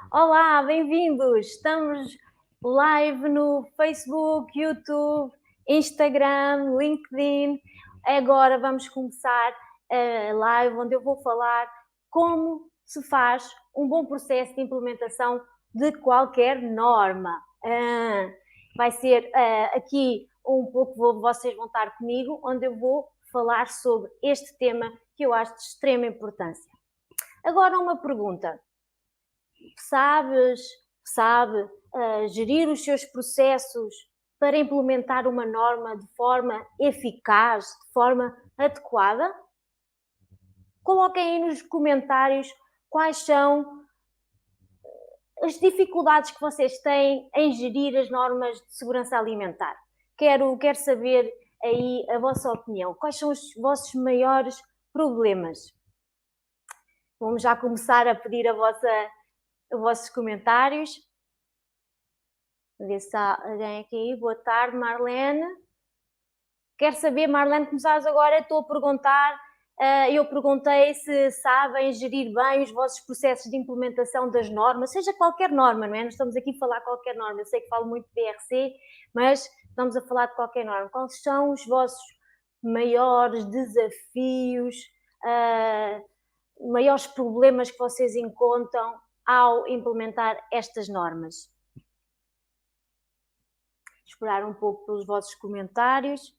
Olá, bem-vindos! Estamos live no Facebook, YouTube, Instagram, LinkedIn. Agora vamos começar a live onde eu vou falar como se faz um bom processo de implementação de qualquer norma. Vai ser aqui um pouco, vocês vão estar comigo, onde eu vou falar sobre este tema que eu acho de extrema importância. Agora uma pergunta. Sabe gerir os seus processos para implementar uma norma de forma eficaz, de forma adequada? Coloquem aí nos comentários quais são as dificuldades que vocês têm em gerir as normas de segurança alimentar. Quero saber aí a vossa opinião. Quais são os vossos maiores problemas? Vamos já começar a pedir os vossos comentários. Ver se há alguém aqui. Boa tarde, Marlene. Quero saber, Marlene, começares agora, estou a perguntar, eu perguntei se sabem gerir bem os vossos processos de implementação das normas, seja qualquer norma, não é? Nós estamos aqui a falar de qualquer norma, eu sei que falo muito de BRC, mas estamos a falar de qualquer norma. Quais são os vossos maiores desafios, maiores problemas que vocês encontram ao implementar estas normas? Explorar um pouco pelos vossos comentários.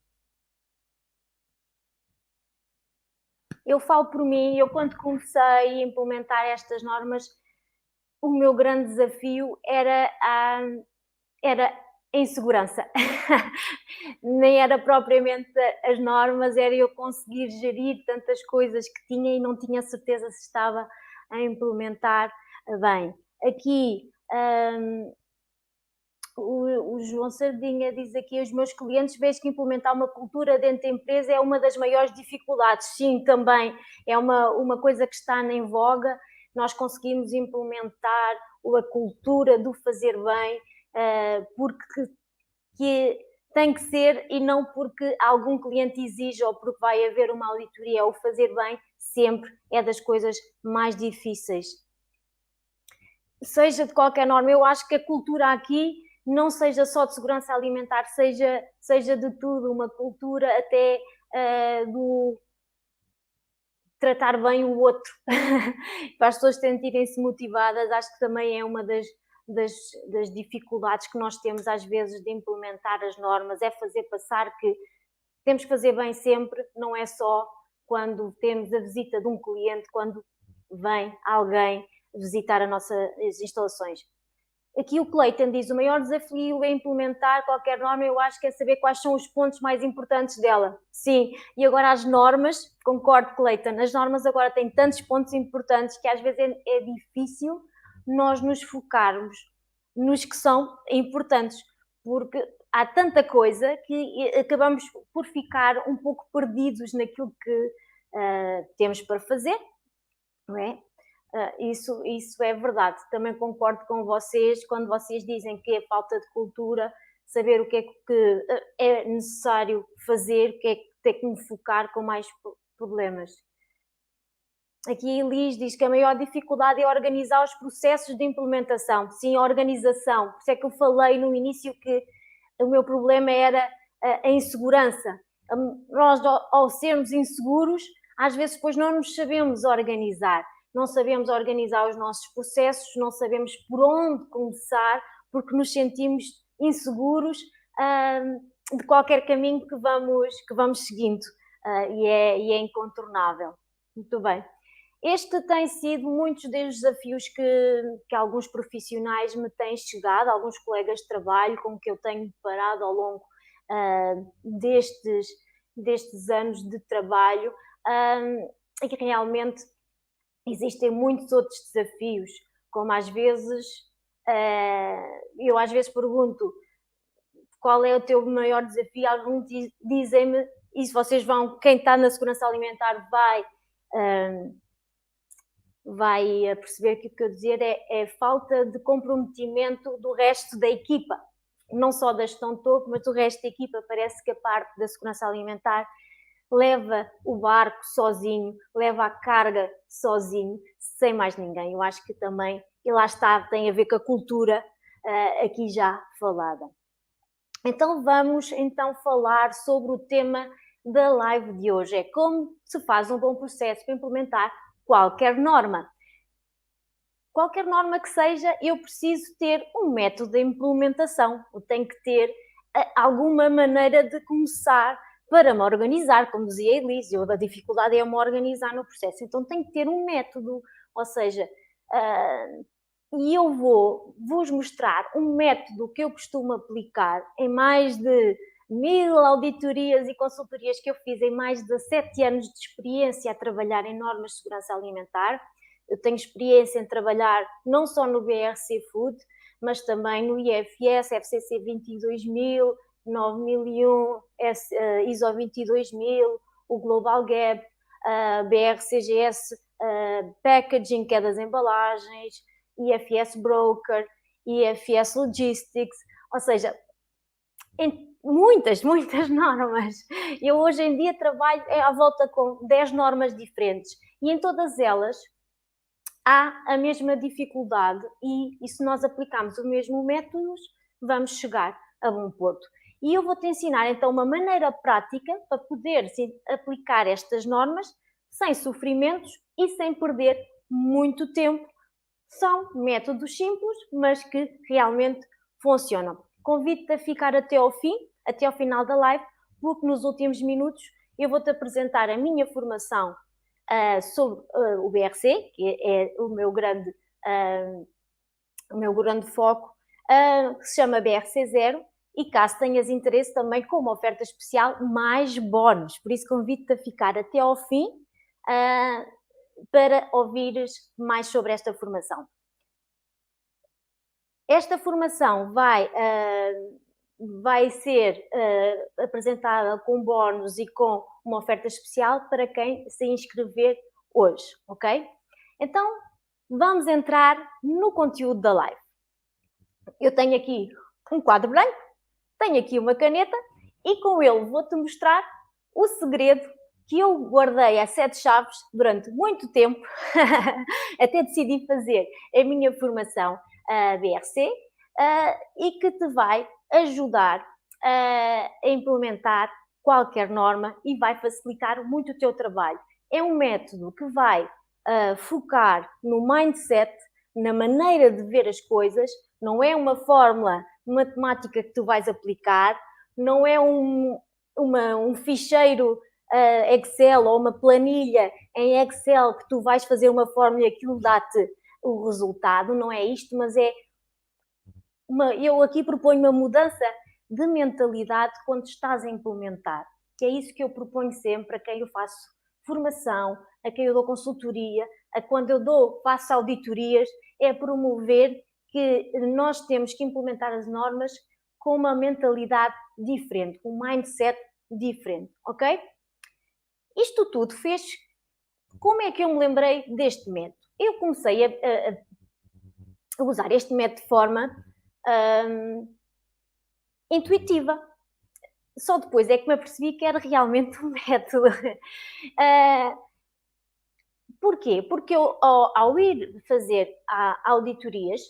Eu falo por mim, eu quando comecei a implementar estas normas, o meu grande desafio era a insegurança. Nem era propriamente as normas, era eu conseguir gerir tantas coisas que tinha e não tinha certeza se estava a implementar bem. Aqui o João Sardinha diz aqui, os meus clientes veem que implementar uma cultura dentro da empresa é uma das maiores dificuldades. Sim, também é uma coisa que está em voga. Nós conseguimos implementar a cultura do fazer bem, porque que tem que ser e não porque algum cliente exige ou porque vai haver uma auditoria. O fazer bem sempre é das coisas mais difíceis. Seja de qualquer norma, eu acho que a cultura aqui não seja só de segurança alimentar, seja de tudo, uma cultura até do tratar bem o outro, para as pessoas sentirem-se motivadas. Acho que também é uma das dificuldades que nós temos às vezes de implementar as normas, é fazer passar que temos que fazer bem sempre, não é só quando temos a visita de um cliente, quando vem alguém visitar as nossas instalações. Aqui o Clayton diz, o maior desafio é implementar qualquer norma, eu acho que é saber quais são os pontos mais importantes dela. Sim, e agora as normas, concordo, Clayton, as normas agora têm tantos pontos importantes que às vezes é difícil nós nos focarmos nos que são importantes, porque há tanta coisa que acabamos por ficar um pouco perdidos naquilo que temos para fazer, não é? Isso é verdade. Também concordo com vocês quando vocês dizem que é falta de cultura, saber o que é necessário fazer, o que é que tem que me focar com mais problemas. Aqui Elis diz que a maior dificuldade é organizar os processos de implementação. Sim, a organização. Por isso é que eu falei no início que o meu problema era a insegurança. Nós, ao sermos inseguros, às vezes depois não nos sabemos organizar. Não sabemos organizar os nossos processos, não sabemos por onde começar, porque nos sentimos inseguros de qualquer caminho que vamos seguindo. E é incontornável. Muito bem. Este tem sido muitos dos desafios que alguns profissionais me têm chegado, alguns colegas de trabalho com que eu tenho deparado ao longo destes anos de trabalho, e que realmente existem muitos outros desafios, como às vezes, eu às vezes pergunto qual é o teu maior desafio, alguns dizem-me, e se vocês quem está na segurança alimentar vai perceber que o que eu dizer é falta de comprometimento do resto da equipa, não só da gestão de topo, mas do resto da equipa. Parece que a parte da segurança alimentar leva o barco sozinho, leva a carga sozinho, sem mais ninguém. Eu acho que também e lá está, tem a ver com a cultura aqui já falada. Então vamos então falar sobre o tema da live de hoje, é como se faz um bom processo para implementar qualquer norma. Qualquer norma que seja, eu preciso ter um método de implementação, eu tenho que ter alguma maneira de começar para me organizar, como dizia a Elise, a dificuldade é me organizar no processo, então tenho que ter um método, ou seja, e eu vou-vos mostrar um método que eu costumo aplicar em mais de 1000 auditorias e consultorias que eu fiz em mais de 7 anos de experiência a trabalhar em normas de segurança alimentar. Eu tenho experiência em trabalhar não só no BRC Food, mas também no IFS, FCC 22000, 9001, ISO 22000, o Global Gap, BRCGS Packaging, que é das embalagens, IFS Broker, IFS Logistics, ou seja, em muitas normas. Eu hoje em dia trabalho à volta com 10 normas diferentes e em todas elas há a mesma dificuldade e se nós aplicarmos os mesmos métodos, vamos chegar a bom porto. E eu vou-te ensinar então uma maneira prática para poder aplicar estas normas sem sofrimentos e sem perder muito tempo. São métodos simples, mas que realmente funcionam. Convido-te a ficar até ao fim, até ao final da live, porque nos últimos minutos eu vou-te apresentar a minha formação sobre o BRC, que é o meu grande foco, que se chama BRC 0, e caso tenhas interesse também com uma oferta especial, mais bónus. Por isso convido-te a ficar até ao fim para ouvires mais sobre esta formação. Esta formação vai ser apresentada com bónus e com uma oferta especial para quem se inscrever hoje, ok? Então, vamos entrar no conteúdo da live. Eu tenho aqui um quadro branco, tenho aqui uma caneta e com ele vou-te mostrar o segredo que eu guardei a 7 chaves durante muito tempo, até decidi fazer a minha formação BRC, e que te vai ajudar a implementar qualquer norma e vai facilitar muito o teu trabalho. É um método que vai focar no mindset, na maneira de ver as coisas, não é uma fórmula matemática que tu vais aplicar, não é um ficheiro Excel ou uma planilha em Excel que tu vais fazer uma fórmula e aquilo dá-te o resultado, não é isto, mas eu aqui proponho uma mudança de mentalidade quando estás a implementar, que é isso que eu proponho sempre a quem eu faço formação, a quem eu dou consultoria, a quando eu faço auditorias, é promover que nós temos que implementar as normas com uma mentalidade diferente, com um mindset diferente, ok? Isto tudo fez... Como é que eu me lembrei deste método? Eu comecei a usar este método de forma intuitiva. Só depois é que me apercebi que era realmente um método. Porquê? Porque eu, ao ir fazer auditorias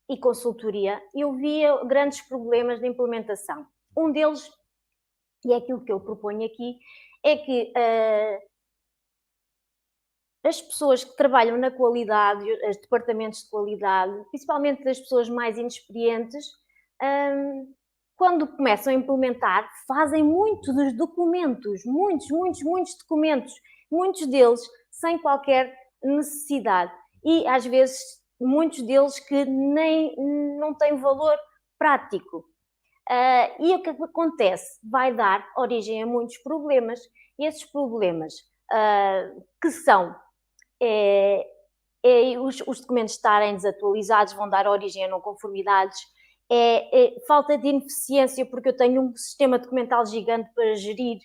e consultoria, eu via grandes problemas de implementação. Um deles, e é aquilo que eu proponho aqui, é que as pessoas que trabalham na qualidade, os departamentos de qualidade, principalmente as pessoas mais inexperientes, quando começam a implementar, fazem muitos dos documentos, muitos documentos, muitos deles sem qualquer necessidade. E, às vezes, muitos deles que não têm valor prático. E o que acontece? Vai dar origem a muitos problemas. E esses problemas que são os documentos estarem desatualizados, vão dar origem a não conformidades, falta de ineficiência porque eu tenho um sistema documental gigante para gerir,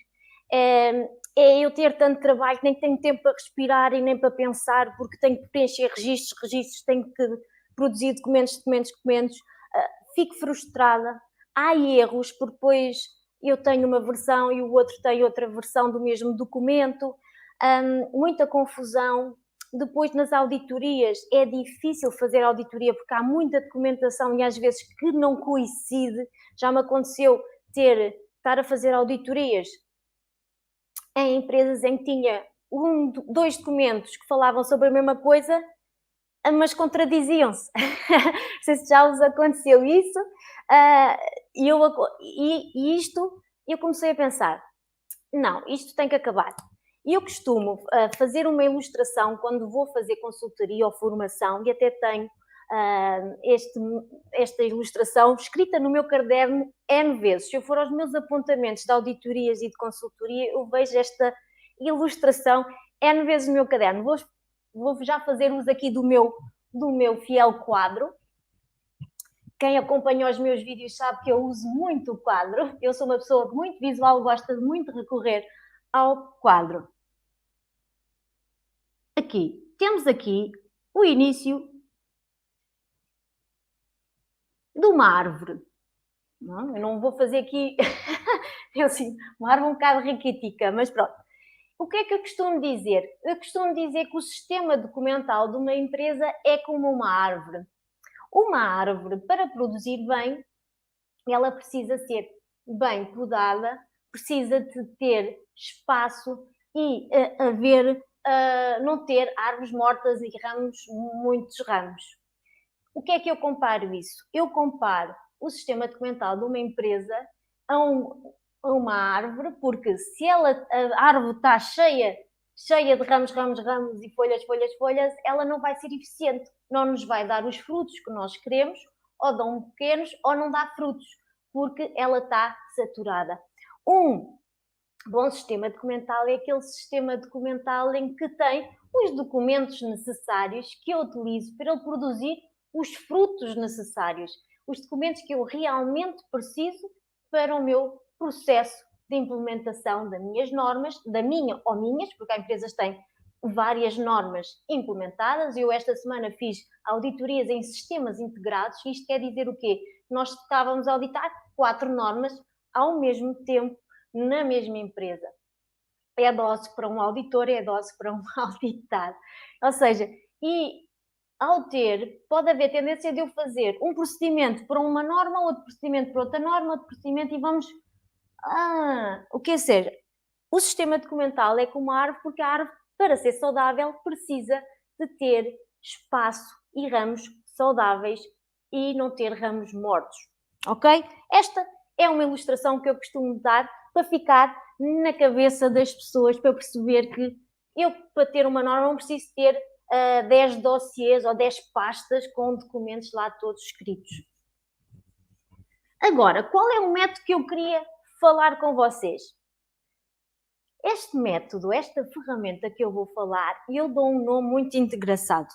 eu ter tanto trabalho que nem tenho tempo para respirar e nem para pensar porque tenho que preencher registros, tenho que produzir documentos, fico frustrada, há erros porque depois eu tenho uma versão e o outro tem outra versão do mesmo documento, muita confusão. Depois, nas auditorias, é difícil fazer auditoria porque há muita documentação e às vezes que não coincide. Já me aconteceu estar a fazer auditorias em empresas em que tinha dois documentos que falavam sobre a mesma coisa, mas contradiziam-se. Não sei se já vos aconteceu isso. E isto, eu comecei a pensar, não, isto tem que acabar. E eu costumo fazer uma ilustração quando vou fazer consultoria ou formação, e até tenho esta ilustração escrita no meu caderno N vezes. Se eu for aos meus apontamentos de auditorias e de consultoria, eu vejo esta ilustração N vezes no meu caderno. Vou já fazer uso aqui do meu fiel quadro. Quem acompanha os meus vídeos sabe que eu uso muito o quadro. Eu sou uma pessoa muito visual, gosta muito de recorrer ao quadro. Temos aqui o início de uma árvore. Não, eu não vou fazer aqui assim, uma árvore um bocado riquitica, mas pronto. O que é que eu costumo dizer? Eu costumo dizer que o sistema documental de uma empresa é como uma árvore. Uma árvore, para produzir bem, ela precisa ser bem podada, precisa de ter espaço e não ter árvores mortas e muitos ramos. O que é que eu comparo isso? Eu comparo o sistema documental de uma empresa a uma árvore, porque se a árvore está cheia de ramos e folhas, ela não vai ser eficiente, não nos vai dar os frutos que nós queremos, ou dão pequenos, ou não dá frutos, porque ela está saturada. Um bom sistema documental é aquele sistema documental em que tem os documentos necessários que eu utilizo para ele produzir os frutos necessários, os documentos que eu realmente preciso para o meu processo de implementação das minhas normas, porque há empresas que têm várias normas implementadas. Eu esta semana fiz auditorias em sistemas integrados. Isto quer dizer o quê? Nós estávamos a auditar 4 normas ao mesmo tempo na mesma empresa. É dose para um auditor, é dose para um auditado. Ou seja, pode haver tendência de eu fazer um procedimento para uma norma, outro procedimento para outra norma, outro procedimento e vamos... o que seja, o sistema documental é como a árvore, porque a árvore, para ser saudável, precisa de ter espaço e ramos saudáveis e não ter ramos mortos, ok? Esta é uma ilustração que eu costumo dar para ficar na cabeça das pessoas, para perceber que eu, para ter uma norma, não preciso ter 10 dossiês ou 10 pastas com documentos lá todos escritos. Agora, qual é o método que eu queria falar com vocês? Este método, esta ferramenta que eu vou falar, eu dou um nome muito engraçado.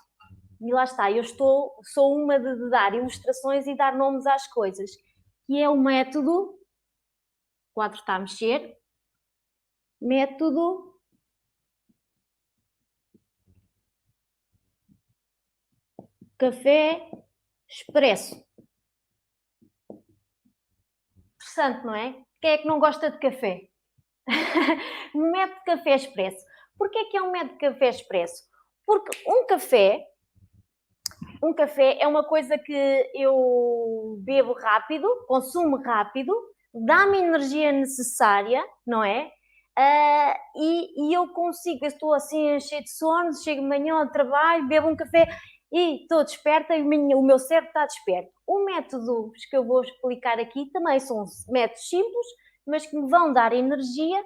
E lá está, sou uma de dar ilustrações e dar nomes às coisas. Que é o método, o quadro está a mexer, método café expresso. Interessante, não é? Quem é que não gosta de café? Método café expresso. Porquê que é um método café expresso? Porque um café é uma coisa que eu bebo rápido, consumo rápido, dá-me a energia necessária, não é? E eu consigo, eu estou assim cheio de sono, chego de manhã ao trabalho, bebo um café e estou desperta e o meu cérebro está desperto. Os métodos que eu vou explicar aqui também são métodos simples, mas que me vão dar energia,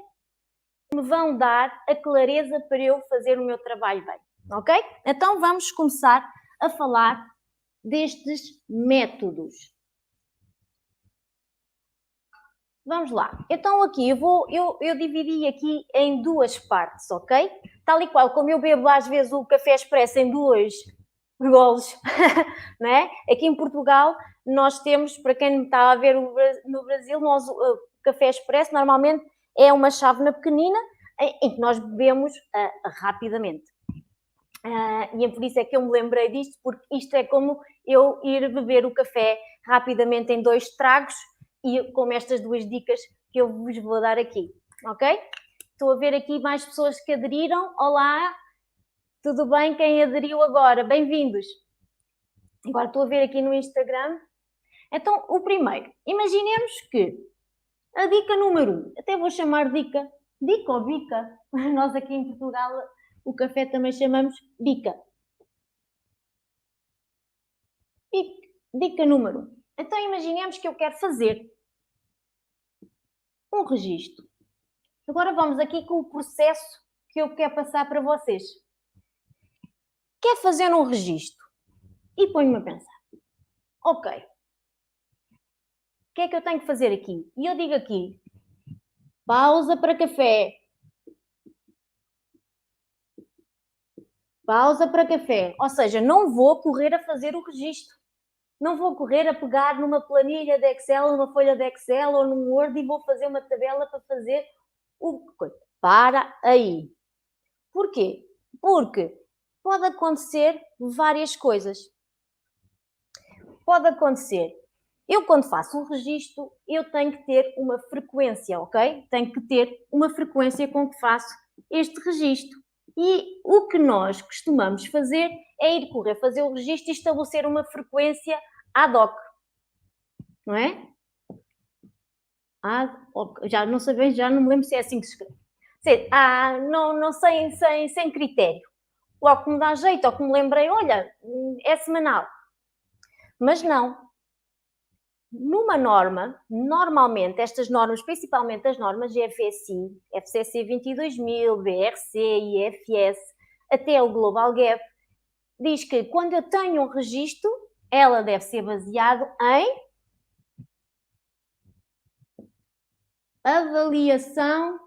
me vão dar a clareza para eu fazer o meu trabalho bem, ok? Então vamos começar a falar destes métodos. Vamos lá. Então aqui eu dividi aqui em 2 partes, ok? Tal e qual como eu bebo às vezes o café expresso em 2 golos, não é? Aqui em Portugal nós temos, para quem está a ver no Brasil, o café expresso normalmente é uma chávena pequenina em que nós bebemos rapidamente. E é por isso é que eu me lembrei disto, porque isto é como eu ir beber o café rapidamente em 2 tragos e como estas 2 dicas que eu vos vou dar aqui, ok? Estou a ver aqui mais pessoas que aderiram. Olá, Tudo bem? Quem aderiu agora? Bem-vindos. Agora estou a ver aqui no Instagram. Então, o primeiro. Imaginemos que a dica número 1, até vou chamar dica ou bica. Nós aqui em Portugal, o café também chamamos bica. Dica número 1. Então, imaginemos que eu quero fazer um registro. Agora vamos aqui com o processo que eu quero passar para vocês. Quer fazer um registro? E ponho-me a pensar. Ok. O que é que eu tenho que fazer aqui? E eu digo aqui, pausa para café. Pausa para café. Ou seja, não vou correr a fazer o registro. Não vou correr a pegar numa planilha de Excel, numa folha de Excel ou num Word e vou fazer uma tabela para fazer o... Para aí. Porquê? Porque pode acontecer várias coisas. Pode acontecer. Eu, quando faço um registro, eu tenho que ter uma frequência, ok? Tenho que ter uma frequência com que faço este registro. E o que nós costumamos fazer é ir correr, fazer o registro e estabelecer uma frequência ad hoc. Não é? Ad hoc. Já não sabem, já não me lembro se é assim que se escreve. Não sem critério. Ou que me dá jeito, ou que me lembrei, olha, é semanal. Mas não. Numa norma, normalmente, estas normas, principalmente as normas de FSI, FCC 22000, BRC, IFS, até o Global Gap, diz que quando eu tenho um registro, ela deve ser baseado em avaliação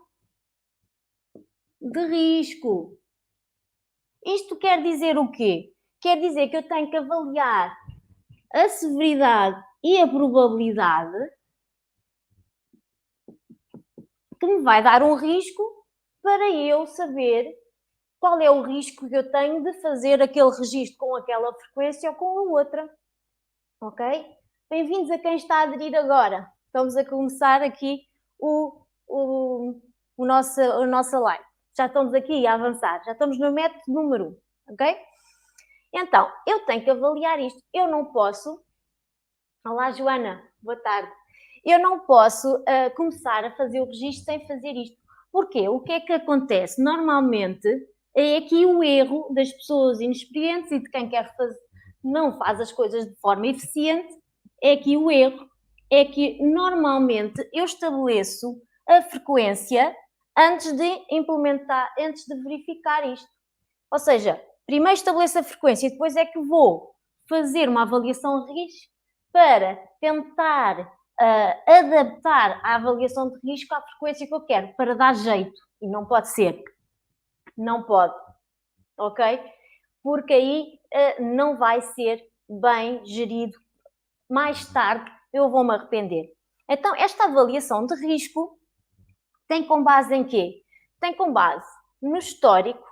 de risco. Isto quer dizer o quê? Quer dizer que eu tenho que avaliar a severidade e a probabilidade que me vai dar um risco para eu saber qual é o risco que eu tenho de fazer aquele registro com aquela frequência ou com a outra. Ok? Bem-vindos a quem está a aderir agora. Estamos a começar aqui a nossa live. Já estamos aqui a avançar. Já estamos no método número 1. Ok? Então, eu tenho que avaliar isto. Eu não posso... Olá, Joana. Boa tarde. Eu não posso começar a fazer o registro sem fazer isto. Porquê? O que é que acontece? Normalmente, é aqui o erro das pessoas inexperientes e de quem quer fazer, não faz as coisas de forma eficiente. É aqui o erro. É que, normalmente, eu estabeleço a frequência antes de implementar, antes de verificar isto. Ou seja, primeiro estabeleço a frequência e depois é que vou fazer uma avaliação de risco para tentar adaptar a avaliação de risco à frequência que eu quero, para dar jeito. E não pode ser. Não pode. Ok? Porque aí não vai ser bem gerido. Mais tarde eu vou-me arrepender. Então, esta avaliação de risco tem com base em quê? Tem com base no histórico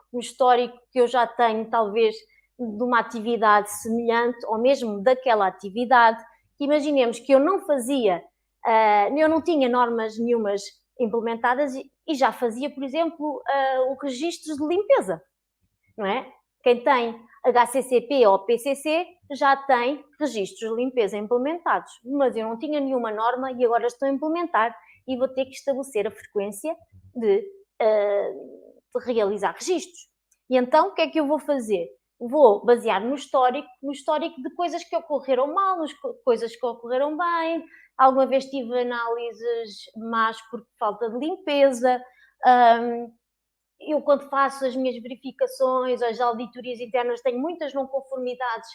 que eu já tenho, talvez, de uma atividade semelhante ou mesmo daquela atividade. Imaginemos que eu não fazia, eu não tinha normas nenhumas implementadas e já fazia, por exemplo, o registro de limpeza, não é? Quem tem HCCP ou PCC já tem registros de limpeza implementados, mas eu não tinha nenhuma norma e agora estou a implementar e vou ter que estabelecer a frequência de realizar registros. E então, o que é que eu vou fazer? Vou basear no histórico de coisas que ocorreram mal, coisas que ocorreram bem. Alguma vez tive análises más por falta de limpeza. Eu, quando faço as minhas verificações, as auditorias internas, tenho muitas não conformidades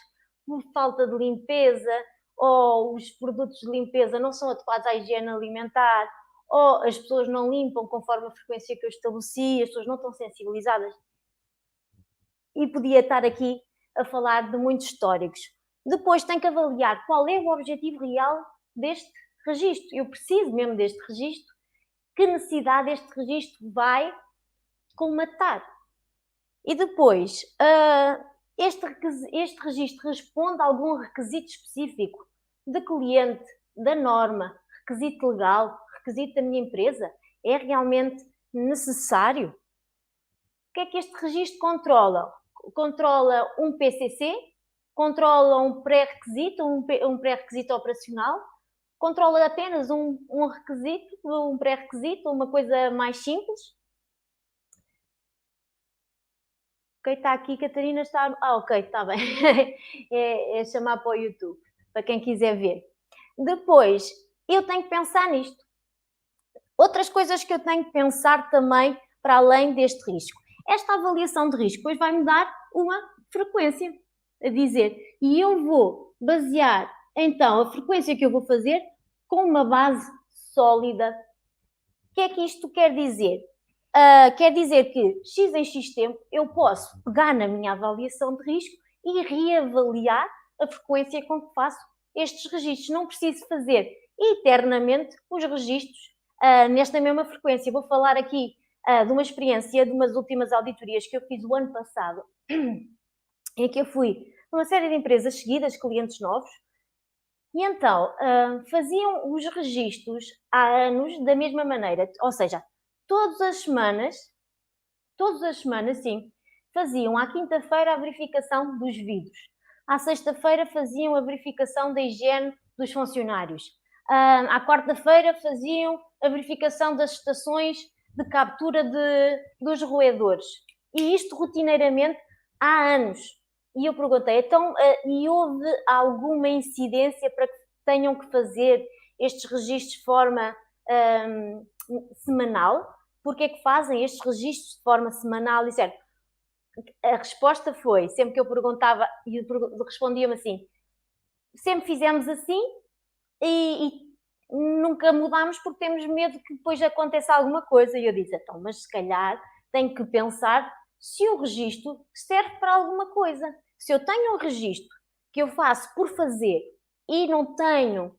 por falta de limpeza, ou os produtos de limpeza não são adequados à higiene alimentar, ou as pessoas não limpam conforme a frequência que eu estabeleci, as pessoas não estão sensibilizadas. E podia estar aqui a falar de muitos históricos. Depois tem que avaliar qual é o objetivo real deste registro. Eu preciso mesmo deste registro. Que necessidade este registro vai colmatar? E depois, este registro responde a algum requisito específico de cliente, da norma, requisito legal, requisito da minha empresa? É realmente necessário? O que é que este registro controla? controla um PCC, controla um pré-requisito, um pré-requisito operacional, controla apenas um requisito, um pré-requisito, uma coisa mais simples. Ok, está aqui, Catarina está... ok, está bem. É chamar para o YouTube, para quem quiser ver. Depois, eu tenho que pensar nisto. Outras coisas que eu tenho que pensar também, para além deste risco. Esta avaliação de risco depois vai-me dar uma frequência, a dizer, e eu vou basear, então, a frequência que eu vou fazer com uma base sólida. O que é que isto quer dizer? Quer dizer que X em X tempo eu posso pegar na minha avaliação de risco e reavaliar a frequência com que faço estes registros. Não preciso fazer eternamente os registros nesta mesma frequência. Vou falar aqui de uma experiência de umas últimas auditorias que eu fiz o ano passado, em que eu fui numa série de empresas seguidas, clientes novos, e então faziam os registros há anos da mesma maneira, ou seja, todas as semanas, sim, faziam à quinta-feira a verificação dos vidros. À sexta-feira faziam a verificação da higiene dos funcionários. À quarta-feira faziam a verificação das estações de captura dos roedores. E isto rotineiramente há anos. E eu perguntei, então, e houve alguma incidência para que tenham que fazer estes registros de forma semanal? Porque é que fazem estes registros de forma semanal? E certo, a resposta foi, sempre que eu perguntava, e respondia-me assim, sempre fizemos assim e nunca mudámos porque temos medo que depois aconteça alguma coisa. E eu disse, então, mas se calhar tenho que pensar se o registro serve para alguma coisa. Se eu tenho um registro que eu faço por fazer e não tenho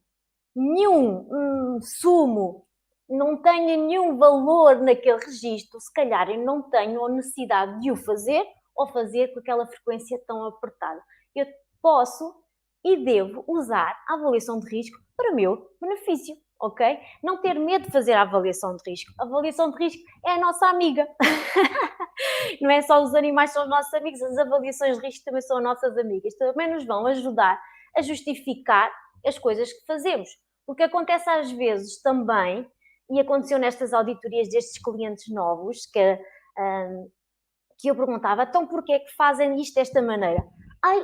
nenhum sumo, não tenho nenhum valor naquele registro, se calhar eu não tenho a necessidade de o fazer ou fazer com aquela frequência tão apertada. Eu posso e devo usar a avaliação de risco para o meu benefício, ok? Não ter medo de fazer a avaliação de risco. A avaliação de risco é a nossa amiga. Não é só os animais são os nossos amigos, as avaliações de risco também são nossas amigas. Também nos vão ajudar a justificar as coisas que fazemos. O que acontece às vezes também, e aconteceu nestas auditorias destes clientes novos, que eu perguntava, então porquê é que fazem isto desta maneira?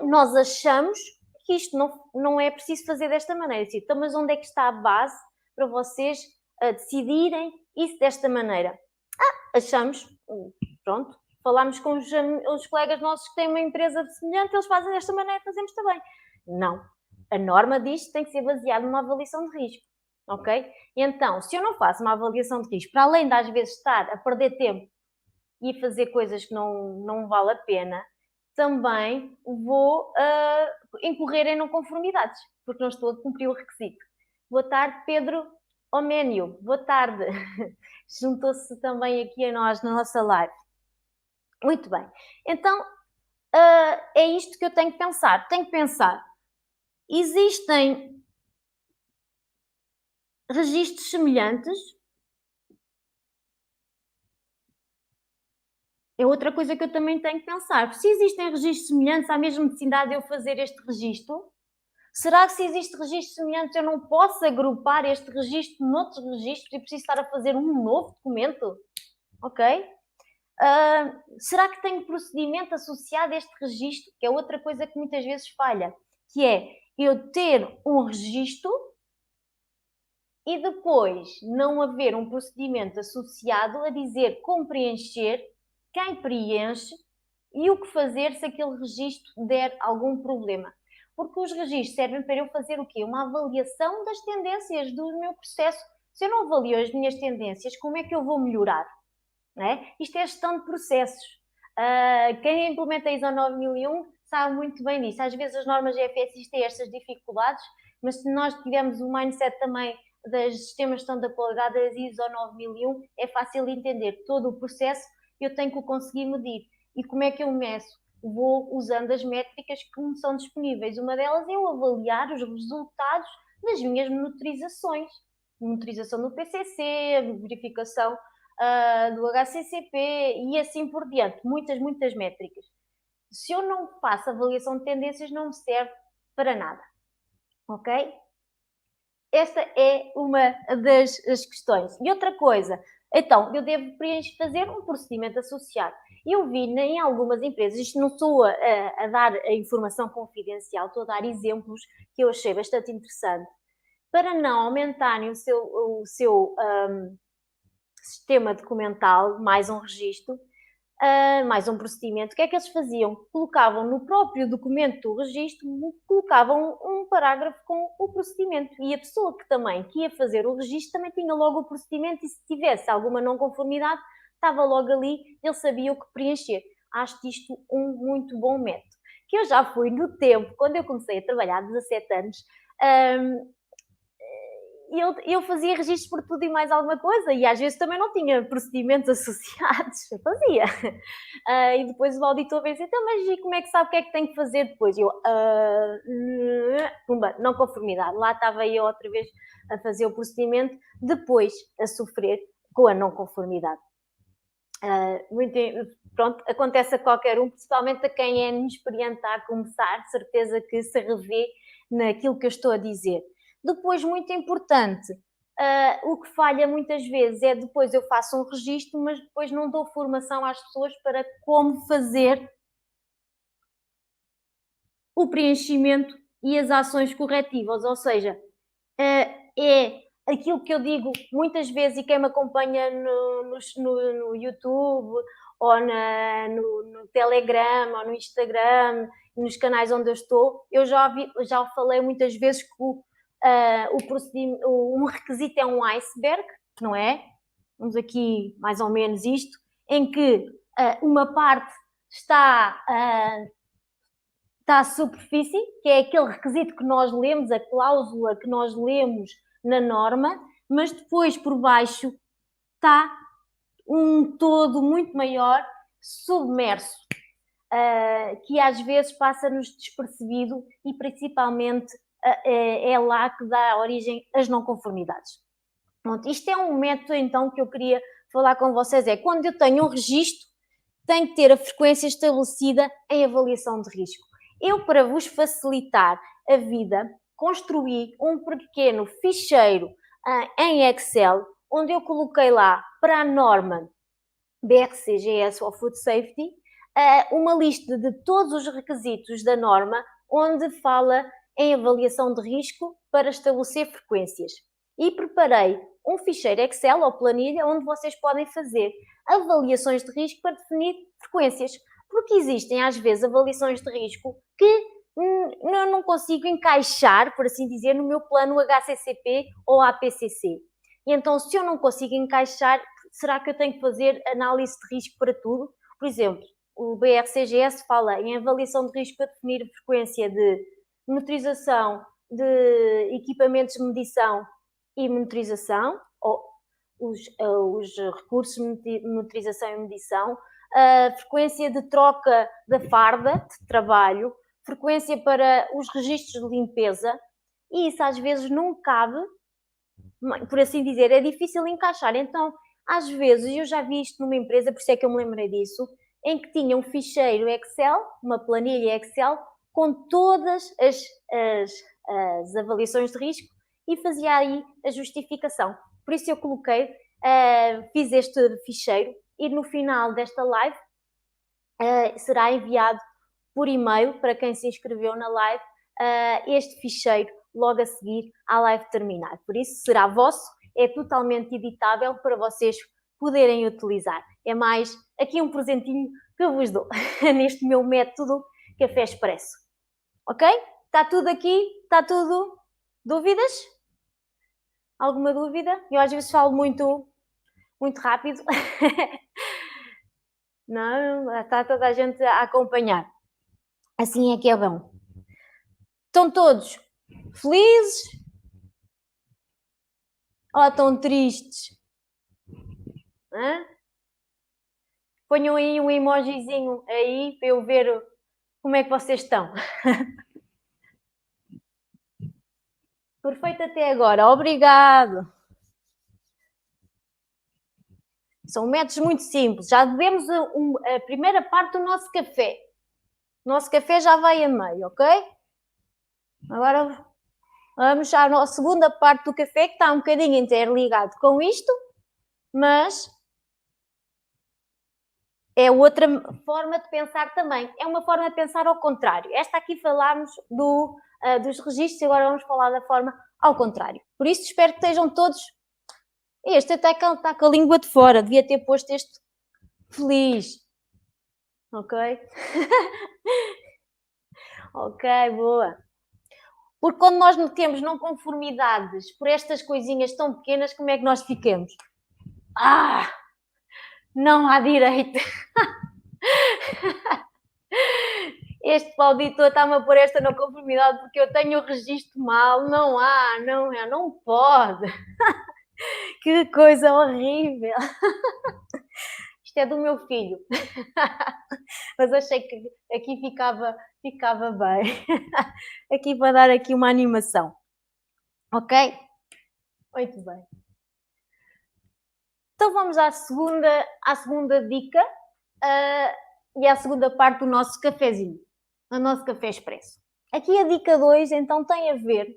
Nós achamos que isto não é preciso fazer desta maneira. Então, mas onde é que está a base para vocês decidirem isso desta maneira? Achamos, pronto, falámos com os colegas nossos que têm uma empresa semelhante, eles fazem desta maneira, fazemos também. Não. A norma diz que tem que ser baseada numa avaliação de risco. Ok? Então, se eu não faço uma avaliação de risco, para além de às vezes estar a perder tempo e fazer coisas que não vale a pena, também vou incorrer em não conformidades, porque não estou a cumprir o requisito. Boa tarde, Pedro Homénio. Boa tarde. Juntou-se também aqui a nós na nossa live. Muito bem. Então, é isto que eu tenho que pensar. Tenho que pensar. Existem registros semelhantes? É outra coisa que eu também tenho que pensar. Se existem registros semelhantes, há mesmo necessidade de eu fazer este registro? Será que se existem registros semelhantes eu não posso agrupar este registro noutros registros e preciso estar a fazer um novo documento? Ok? Será que tem procedimento associado a este registro? Que é outra coisa que muitas vezes falha, que é eu ter um registro e depois não haver um procedimento associado a dizer como preencher, quem preenche e o que fazer se aquele registro der algum problema. Porque os registros servem para eu fazer o quê? Uma avaliação das tendências do meu processo. Se eu não avalio as minhas tendências, como é que eu vou melhorar? Não é? Isto é gestão de processos. Quem implementa a ISO 9001 sabe muito bem disso. Às vezes as normas GFS têm estas dificuldades, mas se nós tivermos o mindset também dos sistemas de gestão da qualidade, a ISO 9001, é fácil de entender. Todo o processo eu tenho que o conseguir medir. E como é que eu meço? Vou usando as métricas que me são disponíveis. Uma delas é eu avaliar os resultados das minhas monitorizações. Monitorização do PCC, verificação do HCCP e assim por diante. Muitas métricas. Se eu não faço avaliação de tendências, não me serve para nada. Ok? Esta é uma das questões. E outra coisa, então, eu devo fazer um procedimento associado. Eu vi em algumas empresas, isto não estou a dar a informação confidencial, estou a dar exemplos que eu achei bastante interessante, para não aumentarem o seu sistema documental, mais um registro, mais um procedimento. O que é que eles faziam? Colocavam no próprio documento do registro, colocavam um parágrafo com o procedimento. E a pessoa que ia fazer o registro também tinha logo o procedimento e se tivesse alguma não conformidade, estava logo ali, ele sabia o que preencher. Acho isto um muito bom método. Que eu já fui no tempo, quando eu comecei a trabalhar, 17 anos, eu fazia registros por tudo e mais alguma coisa e às vezes também não tinha procedimentos associados, eu fazia. E depois o auditor veio dizer, então, mas e como é que sabe o que é que tem que fazer depois? Eu, pumba, não conformidade. Lá estava eu outra vez a fazer o procedimento, depois a sofrer com a não conformidade. Pronto, acontece a qualquer um, principalmente a quem é inexperiente a começar, de certeza que se revê naquilo que eu estou a dizer. Depois, muito importante, o que falha muitas vezes é depois eu faço um registro, mas depois não dou formação às pessoas para como fazer o preenchimento e as ações corretivas, ou seja, é aquilo que eu digo muitas vezes e quem me acompanha no YouTube ou no Telegram ou no Instagram, nos canais onde eu estou, eu já falei muitas vezes que um requisito é um iceberg, não é? Vamos aqui mais ou menos isto, em que uma parte está à superfície, que é aquele requisito que nós lemos, a cláusula que nós lemos na norma, mas depois por baixo está um todo muito maior, submerso, que às vezes passa-nos despercebido e principalmente é lá que dá origem às não conformidades. Pronto, isto é um método então que eu queria falar com vocês, é quando eu tenho um registro, tenho que ter a frequência estabelecida em avaliação de risco. Eu, para vos facilitar a vida, construí um pequeno ficheiro em Excel, onde eu coloquei lá para a norma BRCGS ou Food Safety, uma lista de todos os requisitos da norma, onde fala em avaliação de risco para estabelecer frequências. E preparei um ficheiro Excel ou planilha onde vocês podem fazer avaliações de risco para definir frequências. Porque existem, às vezes, avaliações de risco que não consigo encaixar, por assim dizer, no meu plano HCCP ou APCC. E então, se eu não consigo encaixar, será que eu tenho que fazer análise de risco para tudo? Por exemplo, o BRCGS fala em avaliação de risco para definir a frequência de monitorização de equipamentos de medição e monitorização, ou os recursos de monitorização e medição, a frequência de troca da farda de trabalho, frequência para os registros de limpeza, e isso às vezes não cabe, por assim dizer, é difícil encaixar. Então, às vezes, eu já vi isto numa empresa, por isso é que eu me lembrei disso, em que tinha um ficheiro Excel, uma planilha Excel, com todas as avaliações de risco e fazia aí a justificação. Por isso eu coloquei, fiz este ficheiro e no final desta live será enviado por e-mail para quem se inscreveu na live este ficheiro logo a seguir à live terminar. Por isso será vosso, é totalmente editável para vocês poderem utilizar. É mais aqui um presentinho que eu vos dou neste meu método Café Expresso. Ok? Está tudo aqui? Está tudo? Dúvidas? Alguma dúvida? Eu às vezes falo muito rápido. Não, está toda a gente a acompanhar. Assim é que é bom. Estão todos felizes? Ou estão tristes? Hã? Ponham aí um emojizinho aí para eu ver como é que vocês estão. Perfeito até agora, obrigado. São métodos muito simples. Já bebemos a primeira parte do nosso café. O nosso café já vai a meio, ok? Agora vamos à segunda parte do café, que está um bocadinho interligado com isto, mas é outra forma de pensar também. É uma forma de pensar ao contrário. Esta aqui falámos dos registros e agora vamos falar da forma ao contrário. Por isso espero que estejam todos... Este até está com a língua de fora. Devia ter posto este feliz. Ok? Ok, boa. Porque quando nós temos não conformidades por estas coisinhas tão pequenas, como é que nós ficamos? Não há direito. Este auditor está-me a pôr esta não conformidade porque eu tenho o registro mal. Não há, não pode. Que coisa horrível. Isto é do meu filho. Mas achei que aqui ficava bem. Aqui para dar aqui uma animação. Ok? Muito bem. Então vamos à segunda dica e à segunda parte do nosso cafezinho, do nosso café expresso. Aqui a dica 2, então, tem a ver,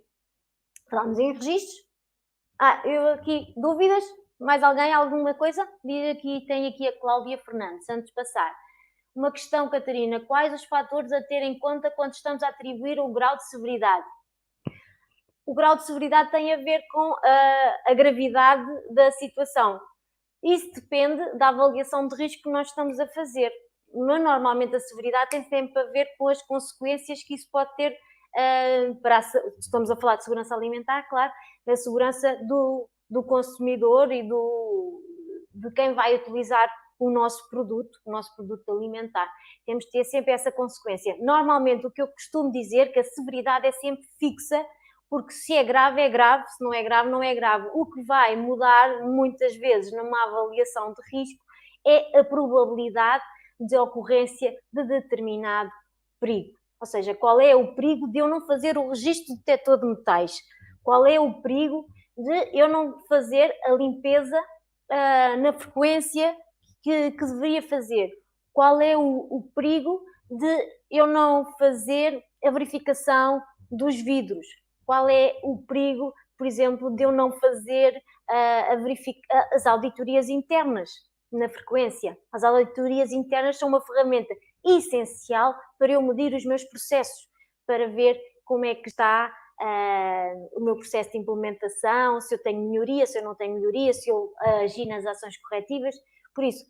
falamos em registros. Eu aqui, dúvidas? Mais alguém? Alguma coisa? Tem aqui a Cláudia Fernandes, antes de passar. Uma questão, Catarina. Quais os fatores a ter em conta quando estamos a atribuir o grau de severidade? O grau de severidade tem a ver com a gravidade da situação. Isso depende da avaliação de risco que nós estamos a fazer. Mas, normalmente, a severidade tem sempre a ver com as consequências que isso pode ter estamos a falar de segurança alimentar, claro, da segurança do consumidor e de quem vai utilizar o nosso produto alimentar. Temos de ter sempre essa consequência. Normalmente, o que eu costumo dizer é que a severidade é sempre fixa, porque se é grave, se não é grave, não é grave. O que vai mudar, muitas vezes, numa avaliação de risco, é a probabilidade de ocorrência de determinado perigo. Ou seja, qual é o perigo de eu não fazer o registro de detector de metais? Qual é o perigo de eu não fazer a limpeza na frequência que deveria fazer? Qual é o perigo de eu não fazer a verificação dos vidros? Qual é o perigo, por exemplo, de eu não fazer as auditorias internas na frequência? As auditorias internas são uma ferramenta essencial para eu medir os meus processos, para ver como é que está o meu processo de implementação, se eu tenho melhoria, se eu não tenho melhoria, se eu agi nas ações corretivas. Por isso,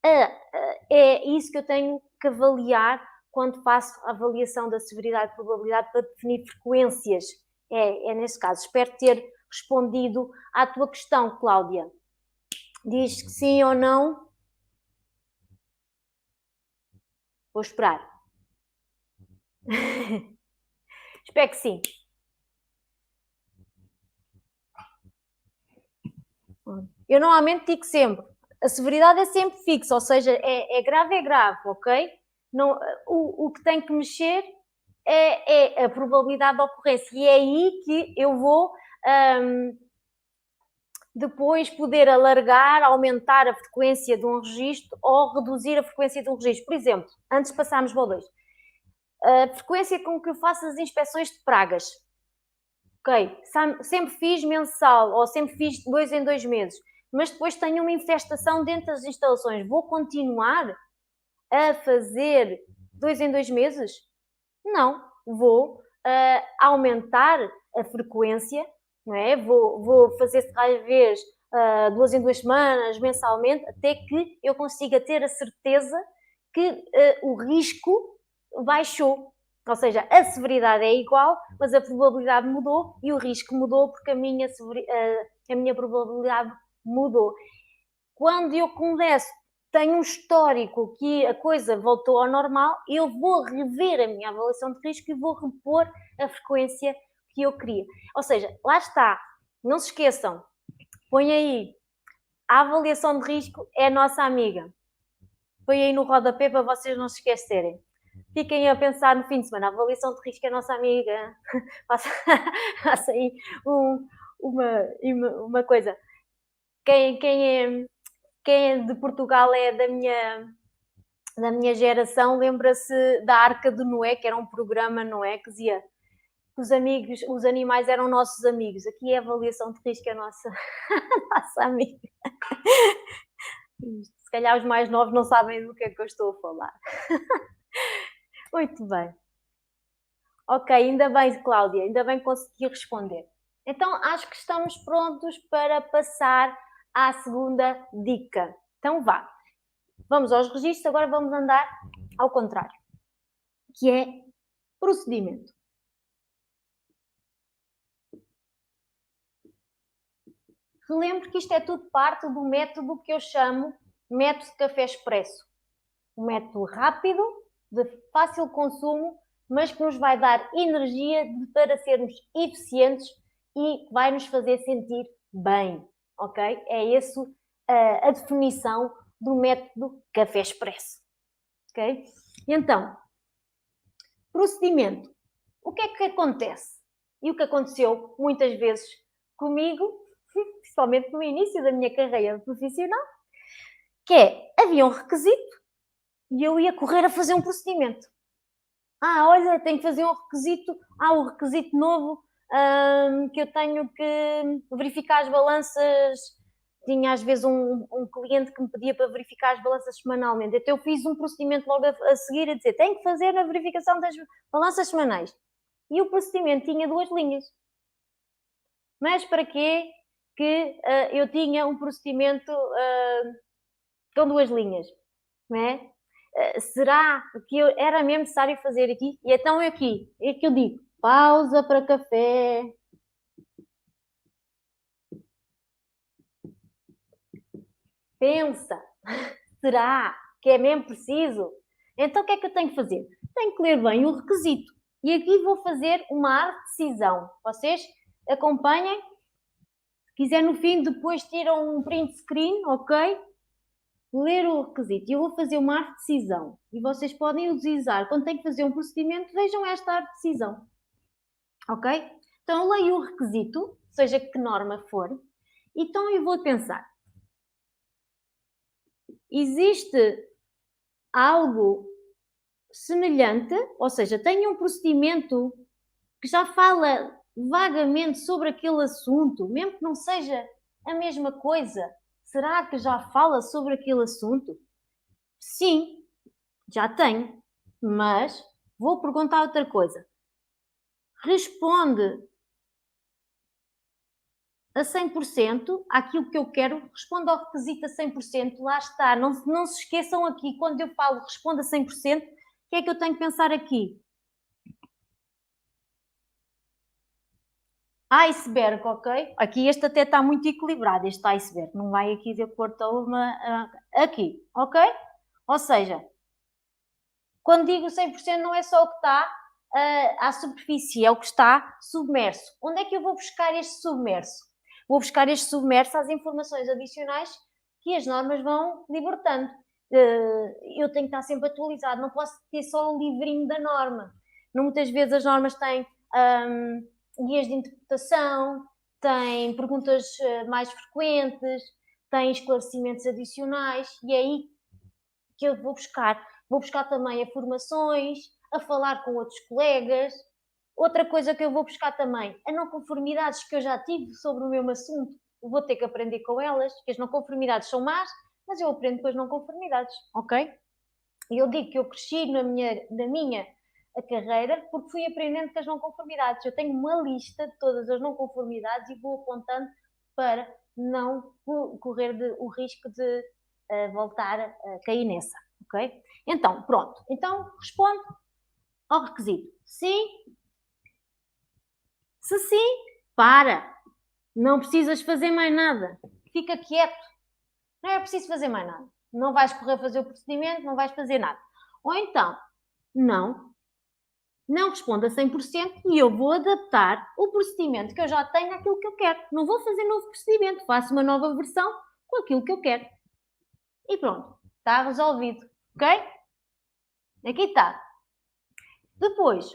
é isso que eu tenho que avaliar quando faço a avaliação da severidade e probabilidade para definir frequências. É nesse caso. Espero ter respondido à tua questão, Cláudia. Diz que sim ou não. Vou esperar. Espero que sim. Eu normalmente digo sempre, a severidade é sempre fixa, ou seja, é grave, ok? Não, o que tem que mexer é a probabilidade de ocorrência. E é aí que eu vou depois poder alargar, aumentar a frequência de um registro ou reduzir a frequência de um registro. Por exemplo, antes de passarmos para o 2, a frequência com que eu faço as inspeções de pragas. Ok, sempre fiz mensal ou sempre fiz 2 em 2 meses, mas depois tenho uma infestação dentro das instalações. Vou continuar a fazer 2 em 2 meses? Não, vou aumentar a frequência, não é? Vou fazer talvez 2 em 2 semanas, mensalmente, até que eu consiga ter a certeza que o risco baixou. Ou seja, a severidade é igual, mas a probabilidade mudou e o risco mudou porque a minha probabilidade mudou. Quando eu começo, tenho um histórico que a coisa voltou ao normal, eu vou rever a minha avaliação de risco e vou repor a frequência que eu queria. Ou seja, lá está, não se esqueçam, põe aí, a avaliação de risco é a nossa amiga. Põe aí no rodapé para vocês não se esquecerem. Fiquem a pensar no fim de semana, a avaliação de risco é a nossa amiga. Faça aí uma coisa. Quem é de Portugal é da minha da minha geração lembra-se da Arca de Noé, que era um programa, não é? Que dizia que os animais eram nossos amigos. Aqui é a avaliação de risco, é a nossa, nossa amiga. Se calhar os mais novos não sabem do que é que eu estou a falar. Muito bem. Ok, ainda bem, Cláudia, ainda bem que consegui responder. Então, acho que estamos prontos para passar à segunda dica. Então, vá. Vamos aos registros, agora vamos andar ao contrário, que é procedimento. Relembro que isto é tudo parte do método que eu chamo método café expresso. Um método rápido, de fácil consumo, mas que nos vai dar energia para sermos eficientes e vai nos fazer sentir bem, ok? É isso a definição do método café expresso, ok? Então, procedimento. O que é que acontece? E o que aconteceu muitas vezes comigo, principalmente no início da minha carreira profissional, que é, havia um requisito e eu ia correr a fazer um procedimento. Olha, tenho que fazer um requisito. O requisito novo que eu tenho que verificar as balanças. Tinha às vezes um cliente que me pedia para verificar as balanças semanalmente. Então eu fiz um procedimento logo a seguir a dizer, tenho que fazer a verificação das balanças semanais. E o procedimento tinha 2 linhas. Mas para quê que eu tinha um procedimento com 2 linhas? Não é? Será que era mesmo necessário fazer aqui? E então é aqui, é que eu digo, pausa para café. Pensa, será que é mesmo preciso? Então o que é que eu tenho que fazer? Tenho que ler bem o requisito. E aqui vou fazer uma arte de decisão. Vocês acompanhem. Se quiser no fim, depois tiram um print screen, ok? Ler o requisito. E eu vou fazer uma arte de decisão. E vocês podem utilizar, quando têm que fazer um procedimento, vejam esta arte de decisão. Ok? Então, leio o requisito, seja que norma for. Então, eu vou pensar. Existe algo semelhante? Ou seja, tenho um procedimento que já fala vagamente sobre aquele assunto, mesmo que não seja a mesma coisa. Será que já fala sobre aquele assunto? Sim, já tenho, mas vou perguntar outra coisa. Responde a 100% àquilo que eu quero, responde ao requisito a 100%, lá está. Não se esqueçam aqui, quando eu falo responde a 100%, o que é que eu tenho que pensar aqui? Iceberg, ok? Aqui este até está muito equilibrado, este iceberg, não vai aqui de acordo com uma... aqui, ok? Ou seja, quando digo 100% não é só o que está à superfície, é o que está submerso. Onde é que eu vou buscar este submerso? Vou buscar este submerso às informações adicionais que as normas vão libertando. Eu tenho que estar sempre atualizado, não posso ter só o livrinho da norma. Muitas vezes as normas têm guias de interpretação, têm perguntas mais frequentes, têm esclarecimentos adicionais, e é aí que eu vou buscar. Vou buscar também a formações, a falar com outros colegas. Outra coisa que eu vou buscar também, a não conformidades que eu já tive sobre o mesmo assunto. Vou ter que aprender com elas, que as não conformidades são más, mas eu aprendo com as não conformidades, ok? E eu digo que eu cresci na minha carreira porque fui aprendendo com as não conformidades. Eu tenho uma lista de todas as não conformidades e vou apontando para não correr o risco de voltar a cair nessa, ok? Então, pronto. Então, respondo ao requisito. Sim. Se sim, para. Não precisas fazer mais nada. Fica quieto. Não é preciso fazer mais nada. Não vais correr a fazer o procedimento, não vais fazer nada. Ou então, não responda 100% e eu vou adaptar o procedimento que eu já tenho àquilo que eu quero. Não vou fazer novo procedimento, faço uma nova versão com aquilo que eu quero. E pronto, está resolvido, ok? Aqui está. Depois,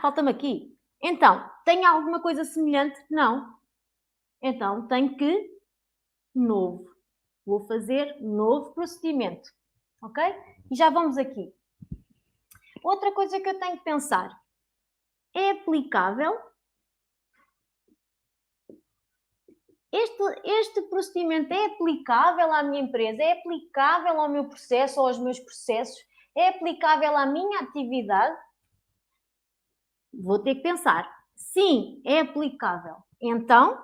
falta-me aqui. Então, tem alguma coisa semelhante? Não. Então, tenho que novo. Vou fazer novo procedimento. Ok? E já vamos aqui. Outra coisa que eu tenho que pensar. É aplicável este procedimento é aplicável à minha empresa? É aplicável ao meu processo ou aos meus processos? É aplicável à minha atividade? Vou ter que pensar. Sim, é aplicável. Então,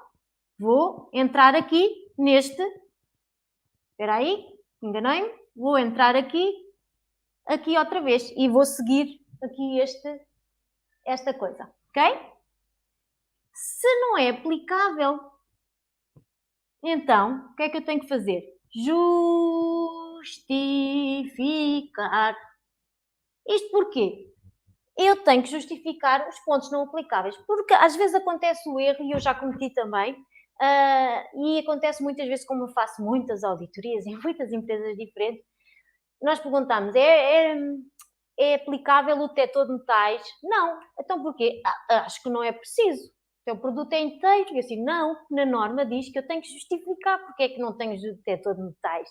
vou entrar aqui neste... Espera aí, enganei-me. Vou entrar aqui outra vez e vou seguir aqui esta coisa, ok? Se não é aplicável, então, o que é que eu tenho que fazer? Justificar. Isto porquê? Eu tenho que justificar os pontos não aplicáveis, porque às vezes acontece o erro, e eu já cometi também, e acontece muitas vezes, como eu faço muitas auditorias em muitas empresas diferentes, nós perguntamos, é aplicável o detector de metais? Não. Então porquê? Acho que não é preciso. O teu produto é inteiro. E eu assim, não, na norma diz que eu tenho que justificar porque é que não tenho detector de metais.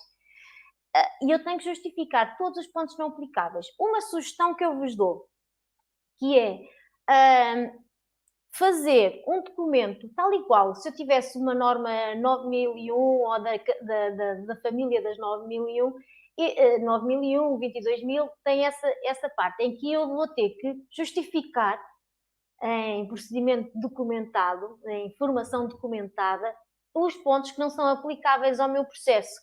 E eu tenho que justificar todos os pontos não aplicáveis. Uma sugestão que eu vos dou, que é fazer um documento tal e qual, se eu tivesse uma norma 9001 ou da família das 9001, 9001, 22000, tem essa parte em que eu vou ter que justificar em procedimento documentado, em informação documentada, os pontos que não são aplicáveis ao meu processo.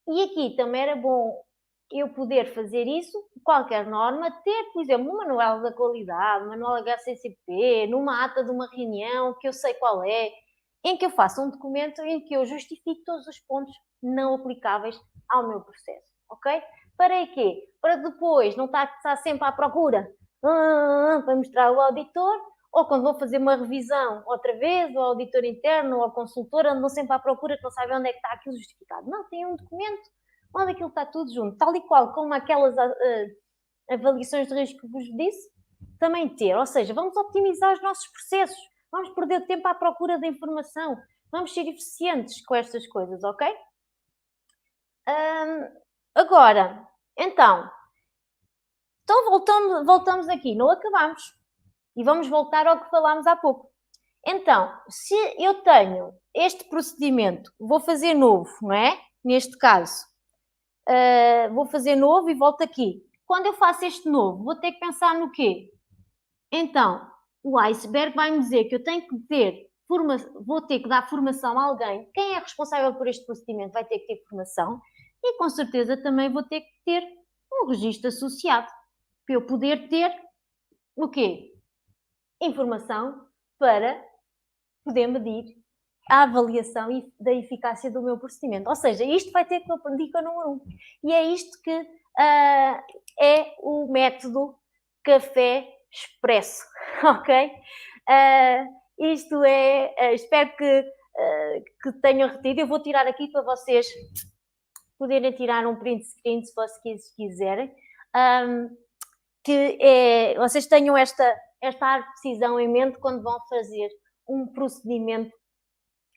E aqui também era bom eu poder fazer isso, qualquer norma, ter, por exemplo, no manual da qualidade, no manual HACCP, numa ata de uma reunião, que eu sei qual é, em que eu faça um documento em que eu justifique todos os pontos não aplicáveis ao meu processo, ok? Para quê? Para depois não estar sempre à procura para mostrar ao auditor, ou quando vou fazer uma revisão outra vez, o auditor interno ou ao consultor andam sempre à procura que não sabem onde é que está aquilo justificado. Não, tem um documento onde aquilo está tudo junto, tal e qual como aquelas avaliações de risco que vos disse, também ter. Ou seja, vamos optimizar os nossos processos, vamos perder tempo à procura da informação, vamos ser eficientes com estas coisas, ok? Agora, então voltamos aqui, não acabamos. E vamos voltar ao que falámos há pouco. Então, se eu tenho este procedimento, vou fazer novo, não é? Neste caso, vou fazer novo e volto aqui. Quando eu faço este novo, vou ter que pensar no quê? Então, o iceberg vai-me dizer que eu tenho que ter vou ter que dar formação a alguém. Quem é responsável por este procedimento vai ter que ter formação e com certeza também vou ter que ter um registro associado para eu poder ter o quê? Informação para poder medir a avaliação da eficácia do meu procedimento. Ou seja, isto vai ter que ser dica número 1. E é isto que é o método café expresso, ok? Isto é, espero que tenham retido. Eu vou tirar aqui para vocês poderem tirar um print screen se vocês quiserem. Vocês tenham esta precisão em mente quando vão fazer um procedimento,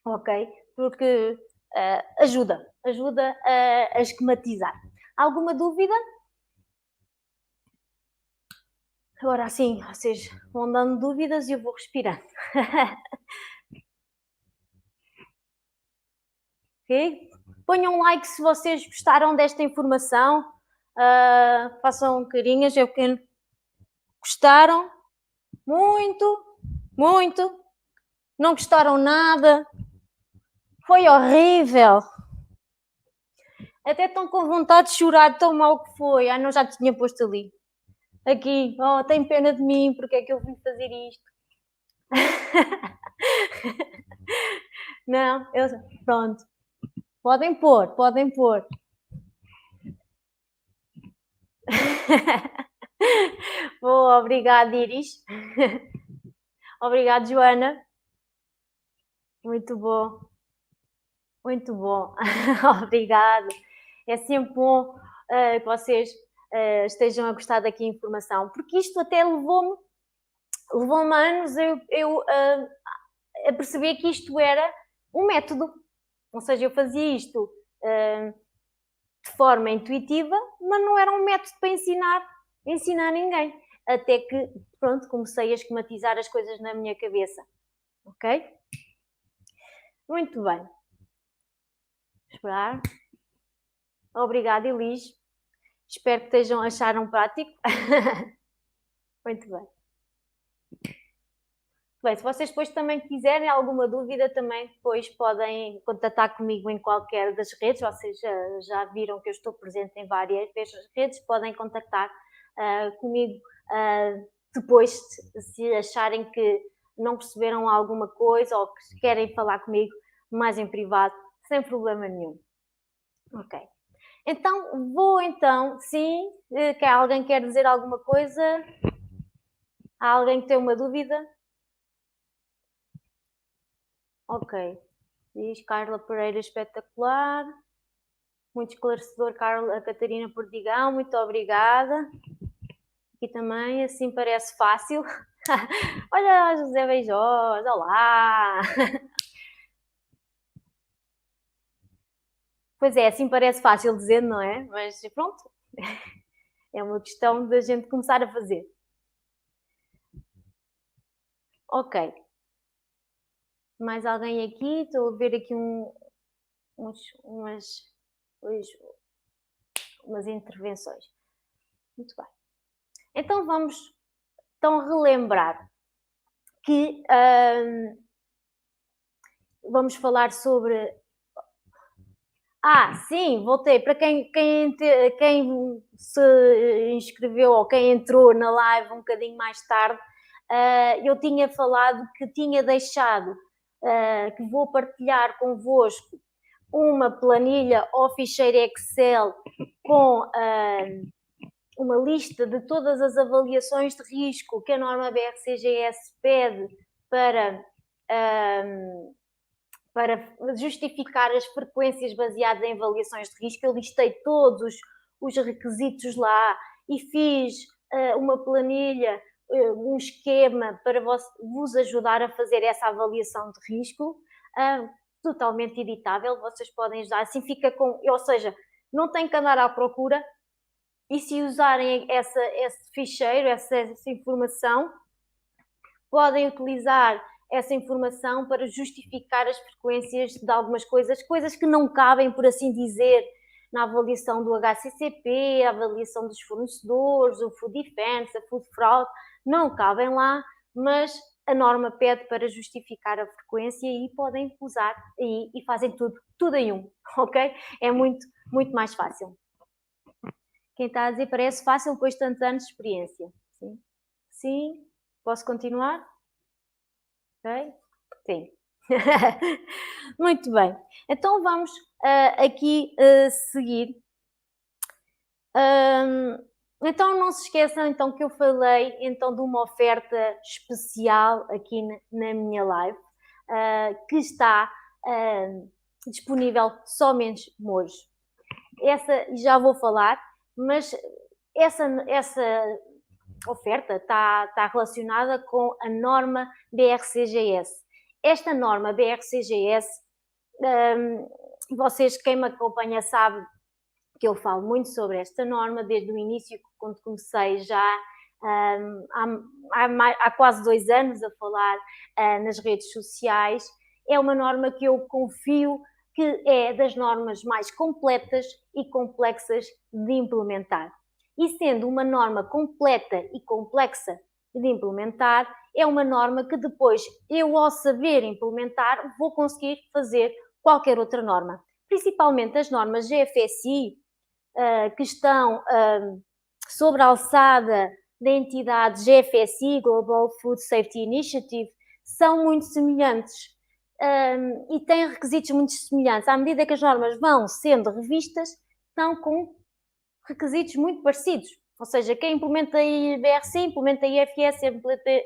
ok? Porque ajuda a esquematizar. Alguma dúvida? Agora sim, vocês vão dando dúvidas e eu vou respirando. Ok? Ponham um like se vocês gostaram desta informação. Façam carinhas, é o que gostaram. Muito, muito. Não gostaram nada. Foi horrível. Até estão com vontade de chorar, tão mal que foi. Não, já te tinha posto ali. Aqui, tem pena de mim, porque é que eu vim fazer isto? Não, pronto. Podem pôr. Boa, obrigada, Iris. Obrigada, Joana. Muito bom. Muito bom. Obrigada. É sempre bom que vocês estejam a gostar daqui a informação, porque isto até levou-me anos a perceber que isto era um método. Ou seja, eu fazia isto de forma intuitiva, mas não era um método para ensinar ninguém. Até que, pronto, comecei a esquematizar as coisas na minha cabeça. Ok? Muito bem. Esperar. Obrigada, Elis. Espero que acharam prático. Muito bem. Bem, se vocês depois também quiserem alguma dúvida, também depois podem contatar comigo em qualquer das redes. Vocês já viram que eu estou presente em várias redes, podem contactar comigo depois, se acharem que não perceberam alguma coisa ou que querem falar comigo mais em privado, sem problema nenhum. Ok. Então, sim, que alguém quer dizer alguma coisa? Há alguém que tem uma dúvida? Ok. Diz Carla Pereira, espetacular. Muito esclarecedor, Carla Catarina Pordigão, muito obrigada. Aqui também, assim parece fácil. Olha, José Beijós, olá! Pois é, assim parece fácil dizer, não é? Mas pronto, é uma questão da gente começar a fazer. Ok. Mais alguém aqui? Estou a ver aqui umas intervenções. Muito bem. Então vamos relembrar que vamos falar sobre... sim, voltei. Para quem se inscreveu ou quem entrou na live um bocadinho mais tarde, eu tinha falado que tinha deixado, que vou partilhar convosco uma planilha ou ficheiro Excel com uma lista de todas as avaliações de risco que a norma BRCGS pede para justificar as frequências baseadas em avaliações de risco. Eu listei todos os requisitos lá e fiz uma planilha, um esquema para vos ajudar a fazer essa avaliação de risco, totalmente editável, vocês podem usar, assim fica ou seja, não tem que andar à procura, e se usarem esse ficheiro, essa informação, podem utilizar essa informação para justificar as frequências de algumas coisas que não cabem, por assim dizer, na avaliação do HCCP, a avaliação dos fornecedores, o Food Defense, a Food Fraud, não cabem lá, mas a norma pede para justificar a frequência e podem usar e fazem tudo em um, ok? É muito, muito mais fácil. Quem está a dizer parece fácil depois de tantos anos de experiência. Sim? Sim? Posso continuar? Ok? Sim. Muito bem. Então vamos aqui seguir. Então não se esqueçam então que eu falei então de uma oferta especial aqui na minha live, que está disponível somente hoje. Essa já vou falar, mas essa oferta está relacionada com a norma BRCGS. Esta norma BRCGS, vocês, quem me acompanha sabe que eu falo muito sobre esta norma desde o início, quando comecei já há quase 2 anos a falar nas redes sociais. É uma norma que eu confio que é das normas mais completas e complexas de implementar. E sendo uma norma completa e complexa de implementar, é uma norma que depois eu, ao saber implementar, vou conseguir fazer qualquer outra norma. Principalmente as normas GFSI, que estão sobre a alçada da entidade GFSI, Global Food Safety Initiative, são muito semelhantes e têm requisitos muito semelhantes. À medida que as normas vão sendo revistas, estão com requisitos muito parecidos. Ou seja, quem implementa a IBRC, implementa a IFS,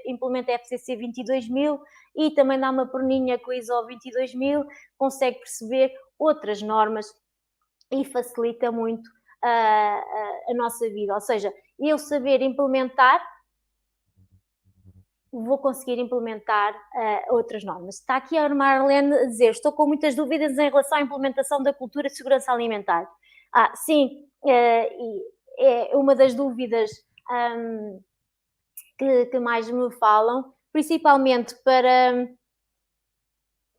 implementa a FCC 22000 e também dá uma perninha com a ISO 22000, consegue perceber outras normas e facilita muito a nossa vida. Ou seja, eu saber implementar, vou conseguir implementar outras normas. Está aqui a Marlene a dizer: estou com muitas dúvidas em relação à implementação da cultura de segurança alimentar. Sim, e é uma das dúvidas que mais me falam, principalmente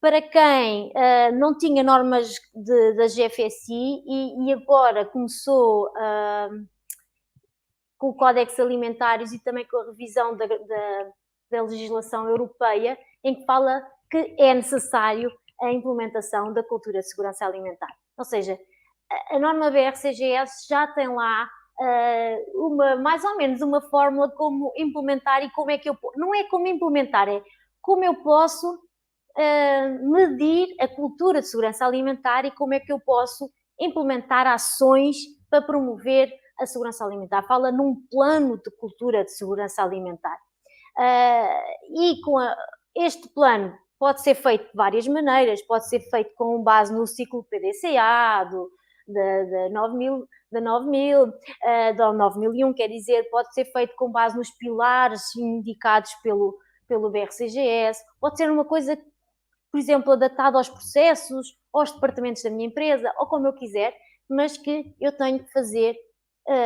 para quem não tinha normas da GFSI e agora começou com o Códex Alimentários e também com a revisão da legislação europeia, em que fala que é necessário a implementação da cultura de segurança alimentar. Ou seja, a norma BRCGS já tem lá mais ou menos uma fórmula como implementar e como é que eu... Não é como implementar, é como eu posso medir a cultura de segurança alimentar e como é que eu posso implementar ações para promover a segurança alimentar. Fala num plano de cultura de segurança alimentar. E com este plano pode ser feito de várias maneiras, pode ser feito com base no ciclo PDCA, da 9001, quer dizer, pode ser feito com base nos pilares indicados pelo BRCGS, pode ser uma coisa, por exemplo, adaptada aos processos, aos departamentos da minha empresa, ou como eu quiser, mas que eu tenho que fazer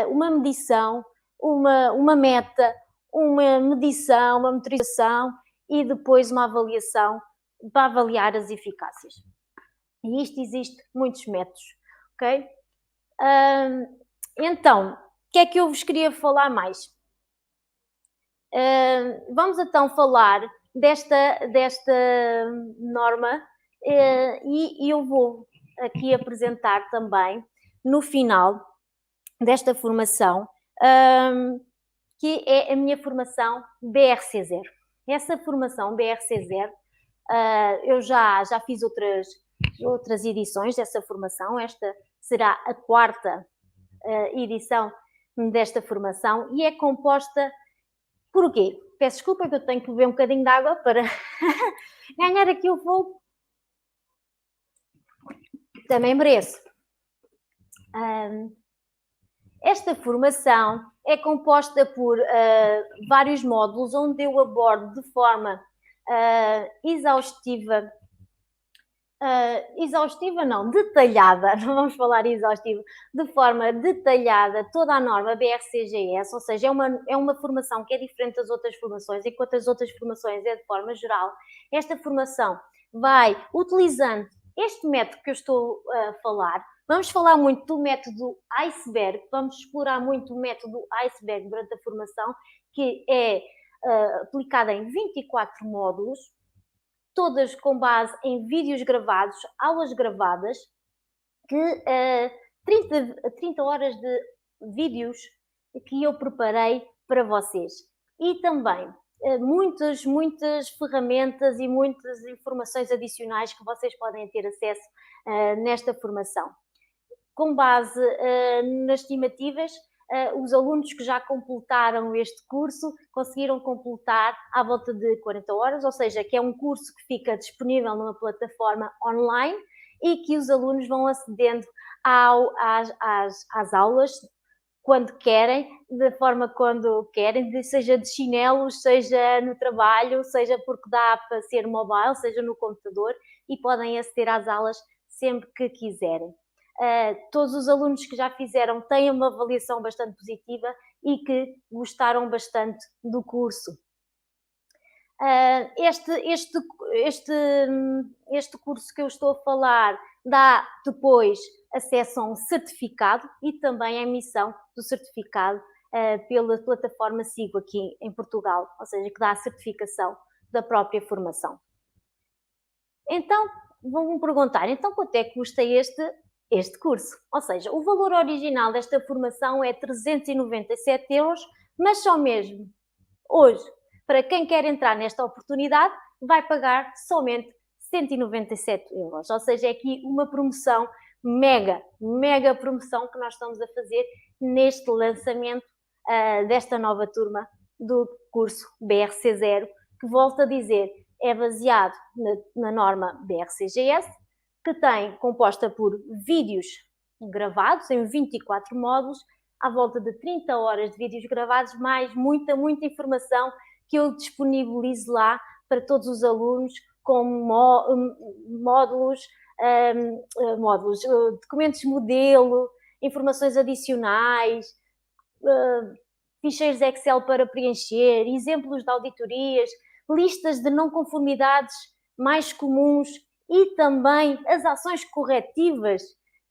uma medição, uma meta, uma medição, uma monitorização e depois uma avaliação para avaliar as eficácias. E isto existe muitos métodos, ok? Então, o que é que eu vos queria falar mais? Vamos então falar desta norma e eu vou aqui apresentar também no final desta formação, que é a minha formação BRC0. Essa formação BRC0, eu já fiz outras edições dessa formação, esta será a 4ª edição desta formação e é composta por quê? Peço desculpa que eu tenho que beber um bocadinho de água para ganhar aqui o fogo. Também mereço. Esta formação é composta por vários módulos onde eu abordo de forma detalhada, não vamos falar exaustiva, de forma detalhada toda a norma BRCGS, ou seja, é uma formação que é diferente das outras formações, enquanto as outras formações é de forma geral. Esta formação vai utilizando este método que eu estou a falar. Vamos falar muito do método iceberg, vamos explorar muito o método iceberg durante a formação, que é aplicado em 24 módulos, todas com base em vídeos gravados, aulas gravadas, que 30 horas de vídeos que eu preparei para vocês. E também muitas ferramentas e muitas informações adicionais que vocês podem ter acesso nesta formação. Com base nas estimativas, os alunos que já completaram este curso conseguiram completar à volta de 40 horas, ou seja, que é um curso que fica disponível numa plataforma online e que os alunos vão acedendo às aulas quando querem, da forma quando querem, seja de chinelos, seja no trabalho, seja porque dá para ser mobile, seja no computador, e podem aceder às aulas sempre que quiserem. Todos os alunos que já fizeram têm uma avaliação bastante positiva e que gostaram bastante do curso. Este curso que eu estou a falar dá depois acesso a um certificado e também a emissão do certificado pela plataforma SIGO aqui em Portugal, ou seja, que dá a certificação da própria formação. Então, vão-me perguntar, então quanto é que custa este curso? Ou seja, o valor original desta formação é 397 €, mas só mesmo hoje, para quem quer entrar nesta oportunidade, vai pagar somente 197 €. Ou seja, é aqui uma promoção mega promoção que nós estamos a fazer neste lançamento desta nova turma do curso BRC0, que volto a dizer, é baseado na norma BRCGS, que tem composta por vídeos gravados em 24 módulos, à volta de 30 horas de vídeos gravados, mais muita informação que eu disponibilizo lá para todos os alunos, com módulos, documentos modelo informações adicionais, ficheiros Excel para preencher, exemplos de auditorias, listas de não conformidades mais comuns e também as ações corretivas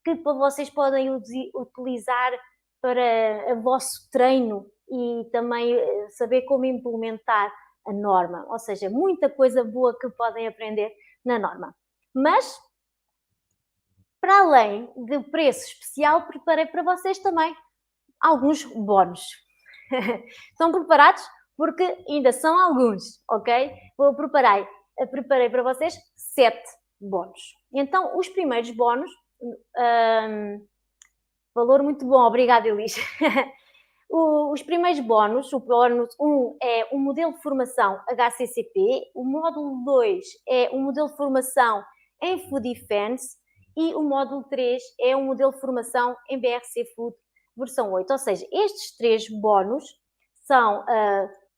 que vocês podem utilizar para o vosso treino e também saber como implementar a norma. Ou seja, muita coisa boa que podem aprender na norma. Mas, para além do preço especial, preparei para vocês também alguns bónus. Estão preparados? Porque ainda são alguns, ok? Preparei para vocês 7 bónus. Então, os primeiros bónus, valor muito bom, obrigada, Elis. Os primeiros bónus, o bónus 1 é um modelo de formação HCCP, o módulo 2 é um modelo de formação em Food Defense e o módulo 3 é um modelo de formação em BRC Food versão 8. Ou seja, estes 3 bónus são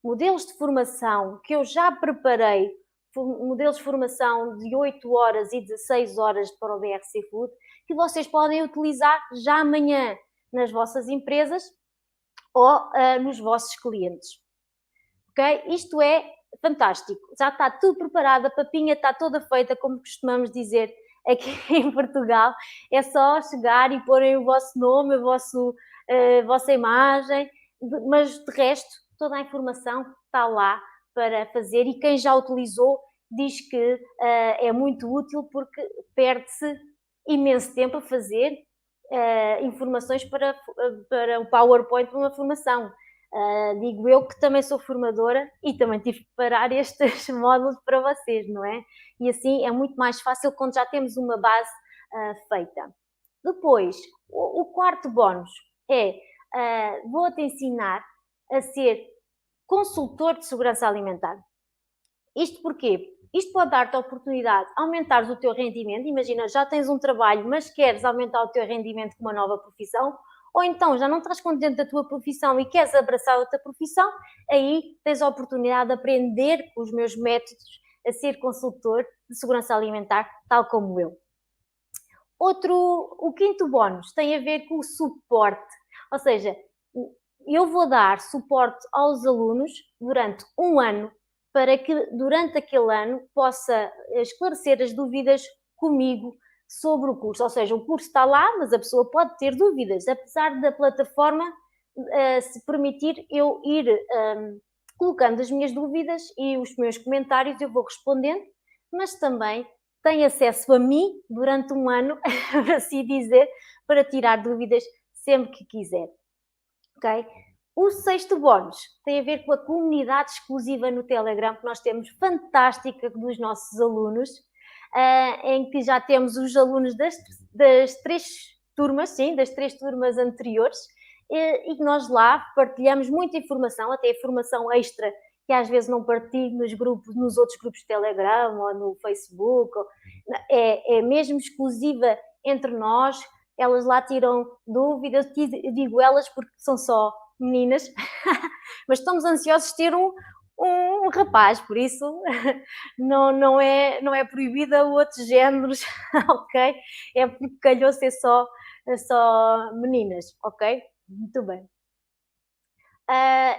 modelos de formação que eu já preparei, modelos de formação de 8 horas e 16 horas para o BRC Food, que vocês podem utilizar já amanhã nas vossas empresas ou nos vossos clientes. Ok? Isto é fantástico. Já está tudo preparado, a papinha está toda feita, como costumamos dizer aqui em Portugal. É só chegar e porem o vosso nome, a vossa imagem, mas de resto, toda a informação está lá para fazer e quem já utilizou diz que é muito útil porque perde-se imenso tempo a fazer informações para o PowerPoint para uma formação. Digo eu que também sou formadora e também tive que preparar estes módulos para vocês, não é? E assim é muito mais fácil quando já temos uma base feita. Depois, o quarto bónus é vou-te ensinar a ser consultor de segurança alimentar. Isto porquê? Isto pode dar-te a oportunidade de aumentares o teu rendimento. Imagina, já tens um trabalho, mas queres aumentar o teu rendimento com uma nova profissão, ou então já não estás contente da tua profissão e queres abraçar outra profissão, aí tens a oportunidade de aprender com os meus métodos a ser consultor de segurança alimentar, tal como eu. O quinto bónus tem a ver com o suporte, ou seja, eu vou dar suporte aos alunos durante um ano para que durante aquele ano possa esclarecer as dúvidas comigo sobre o curso. Ou seja, o curso está lá, mas a pessoa pode ter dúvidas, apesar da plataforma se permitir eu ir colocando as minhas dúvidas e os meus comentários, eu vou respondendo, mas também tem acesso a mim durante um ano, por assim dizer, para tirar dúvidas sempre que quiser. Ok? O sexto bónus tem a ver com a comunidade exclusiva no Telegram que nós temos, fantástica, dos nossos alunos, em que já temos os alunos das 3 turmas, sim, das 3 turmas anteriores, e que nós lá partilhamos muita informação, até informação extra, que às vezes não partilho nos outros grupos de Telegram ou no Facebook, é mesmo exclusiva entre nós. Elas lá tiram dúvidas, digo elas porque são só meninas, mas estamos ansiosos de ter um rapaz, por isso não é proibida outros géneros, ok? É porque calhou ser só meninas, ok? Muito bem.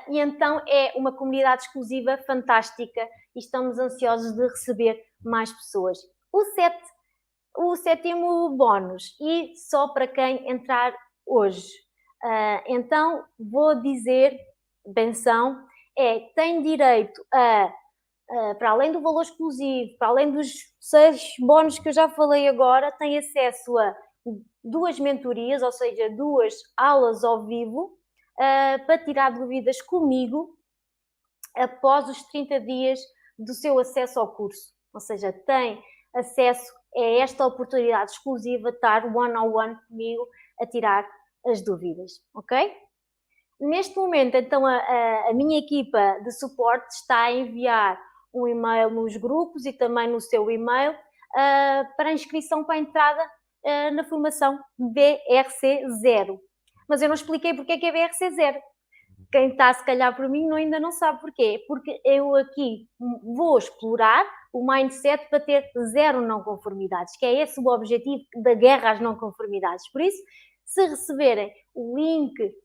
E então é uma comunidade exclusiva fantástica e estamos ansiosos de receber mais pessoas. O sétimo bónus, e só para quem entrar hoje. Então, vou dizer, benção, tem direito para além do valor exclusivo, para além dos 6 bónus que eu já falei agora, tem acesso a 2 mentorias, ou seja, 2 aulas ao vivo, para tirar dúvidas comigo após os 30 dias do seu acesso ao curso. Ou seja, tem acesso a esta oportunidade exclusiva de estar one-on-one comigo a tirar as dúvidas, ok? Neste momento, então, a minha equipa de suporte está a enviar um e-mail nos grupos e também no seu e-mail para a inscrição para a entrada na formação BRC 0. Mas eu não expliquei porque é que é BRC 0. Quem está, se calhar, por mim ainda não sabe porquê. Porque eu aqui vou explorar o mindset para ter 0 não conformidades, que é esse o objetivo da guerra às não conformidades. Por isso, Se receberem o link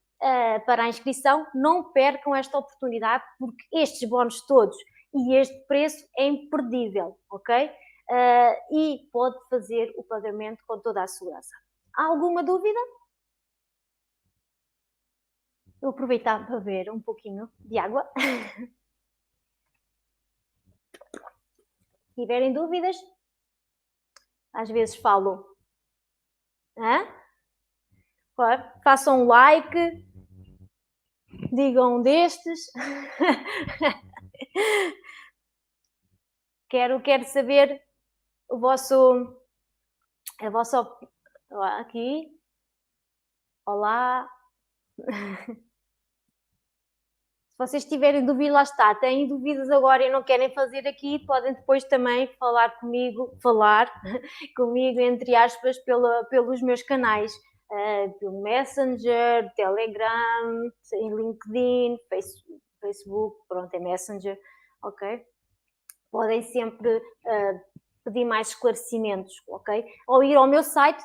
para a inscrição, não percam esta oportunidade, porque estes bónus todos e este preço é imperdível, ok? E pode fazer o pagamento com toda a segurança. Há alguma dúvida? Vou aproveitar para beber um pouquinho de água. Se tiverem dúvidas, às vezes falo. Façam um like, digam destes. Quero saber a vossa aqui. Olá. Se vocês tiverem dúvida, lá está. Têm dúvidas agora e não querem fazer aqui, podem depois também falar comigo, entre aspas, pelos meus canais. Pelo Messenger, Telegram, LinkedIn, Facebook, pronto, é Messenger, ok? Podem sempre pedir mais esclarecimentos, ok? Ou ir ao meu site,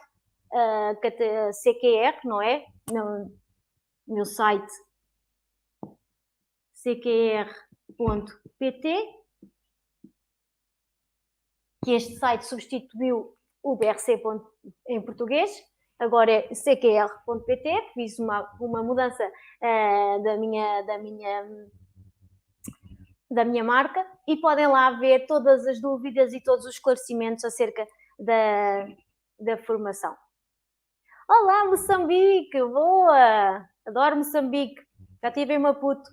CQR, não é? No meu site cqr.pt, que este site substituiu o BRC em português, agora é cqr.pt, fiz uma mudança da minha marca, e podem lá ver todas as dúvidas e todos os esclarecimentos acerca da formação. Olá, Moçambique! Boa! Adoro Moçambique! Já estive em Maputo.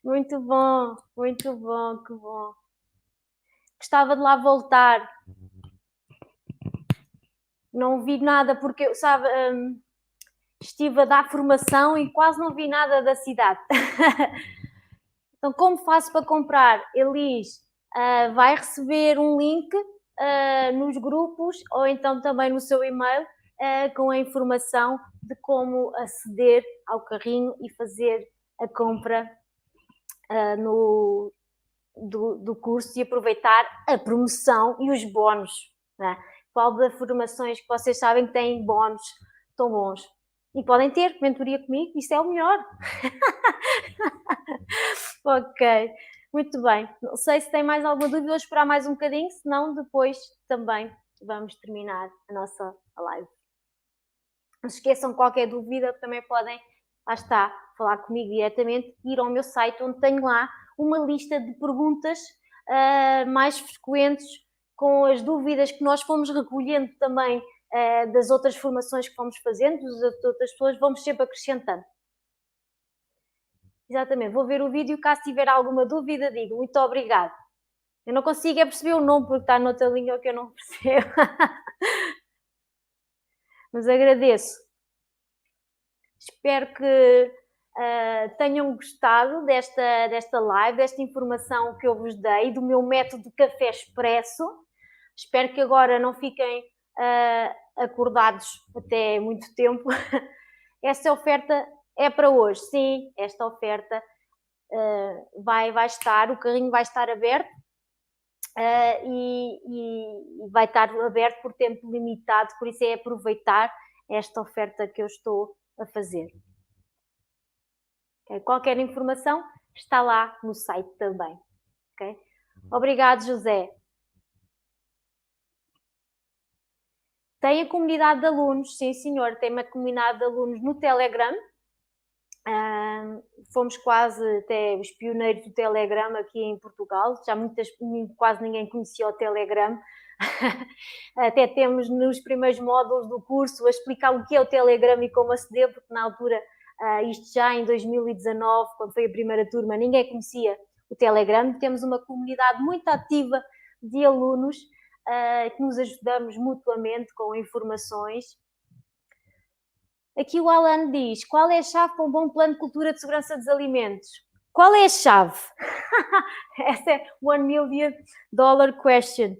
Muito bom, que bom. Gostava de lá voltar. Não vi nada porque, sabe, estive a dar formação e quase não vi nada da cidade. Então, como faço para comprar? Elis vai receber um link nos grupos ou então também no seu e-mail com a informação de como aceder ao carrinho e fazer a compra do curso e aproveitar a promoção e os bónus. Né? Qual das formações que vocês sabem que têm bónus tão bons? E podem ter mentoria comigo, isso é o melhor. Ok, muito bem. Não sei se tem mais alguma dúvida, vou esperar mais um bocadinho, senão depois também vamos terminar a nossa live. Não se esqueçam, qualquer dúvida também podem, lá está, falar comigo diretamente, ir ao meu site, onde tenho lá uma lista de perguntas mais frequentes, com as dúvidas que nós fomos recolhendo também das outras formações que fomos fazendo, das outras pessoas, vamos sempre acrescentando. Exatamente, vou ver o vídeo, caso tiver alguma dúvida, digo muito obrigado. Eu não consigo perceber o nome porque está noutra língua que eu não percebo. Mas agradeço. Espero que tenham gostado desta live, desta informação que eu vos dei, do meu método de café expresso. Espero que agora não fiquem acordados até muito tempo. Esta oferta é para hoje, sim, esta oferta vai estar, o carrinho vai estar aberto e vai estar aberto por tempo limitado, por isso é aproveitar esta oferta que eu estou a fazer. Okay? Qualquer informação está lá no site também. Okay? Obrigado, José. Tem a comunidade de alunos, sim senhor, tem uma comunidade de alunos no Telegram. Fomos quase até os pioneiros do Telegram aqui em Portugal, já quase ninguém conhecia o Telegram. Até temos nos primeiros módulos do curso a explicar o que é o Telegram e como aceder, porque na altura, isto já em 2019, quando foi a primeira turma, ninguém conhecia o Telegram. Temos uma comunidade muito ativa de alunos que nos ajudamos mutuamente com informações. Aqui o Alan diz, qual é a chave para um bom plano de cultura de segurança dos alimentos? Qual é a chave? Essa é $1 million question.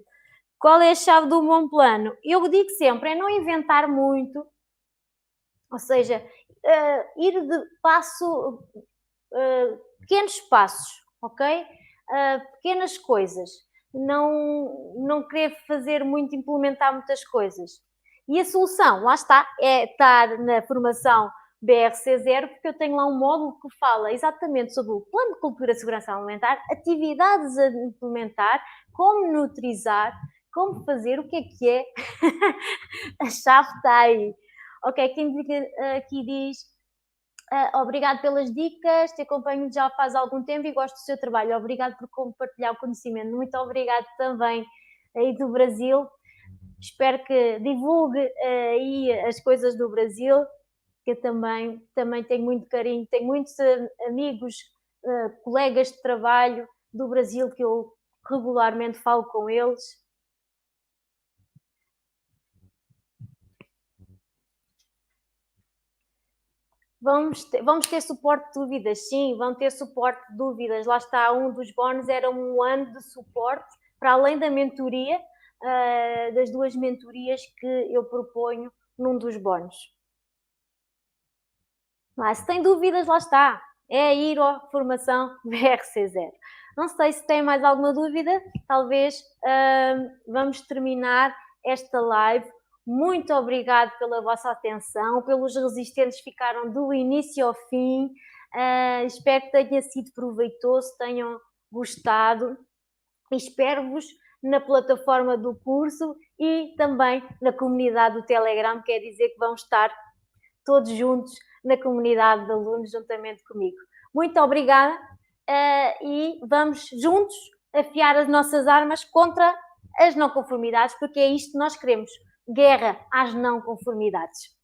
Qual é a chave do bom plano? Eu digo sempre, é não inventar muito, ou seja, ir de pequenos passos, ok? Pequenas coisas. Não querer fazer muito, implementar muitas coisas. E a solução, lá está, é estar na formação BRC0, porque eu tenho lá um módulo que fala exatamente sobre o plano de cultura de segurança alimentar, atividades a implementar, como nutrizar, como fazer, o que é. A chave está aí. Ok, quem aqui diz obrigado pelas dicas, te acompanho já faz algum tempo e gosto do seu trabalho. Obrigado por compartilhar o conhecimento. Muito obrigado também aí do Brasil. Espero que divulgue aí as coisas do Brasil, que eu também tenho muito carinho. Tenho muitos amigos, colegas de trabalho do Brasil que eu regularmente falo com eles. Vamos ter suporte de dúvidas, sim, vão ter suporte de dúvidas. Lá está, um dos bónus era um ano de suporte, para além da mentoria, das 2 mentorias que eu proponho num dos bónus. Se tem dúvidas, lá está, é ir à formação BRC0. Não sei se tem mais alguma dúvida, talvez vamos terminar esta live. Muito obrigado pela vossa atenção, pelos resistentes que ficaram do início ao fim. Espero que tenha sido proveitoso, tenham gostado. Espero-vos na plataforma do curso e também na comunidade do Telegram, quer dizer que vão estar todos juntos na comunidade de alunos juntamente comigo. Muito obrigada e vamos juntos afiar as nossas armas contra as não conformidades, porque é isto que nós queremos. Guerra às não conformidades.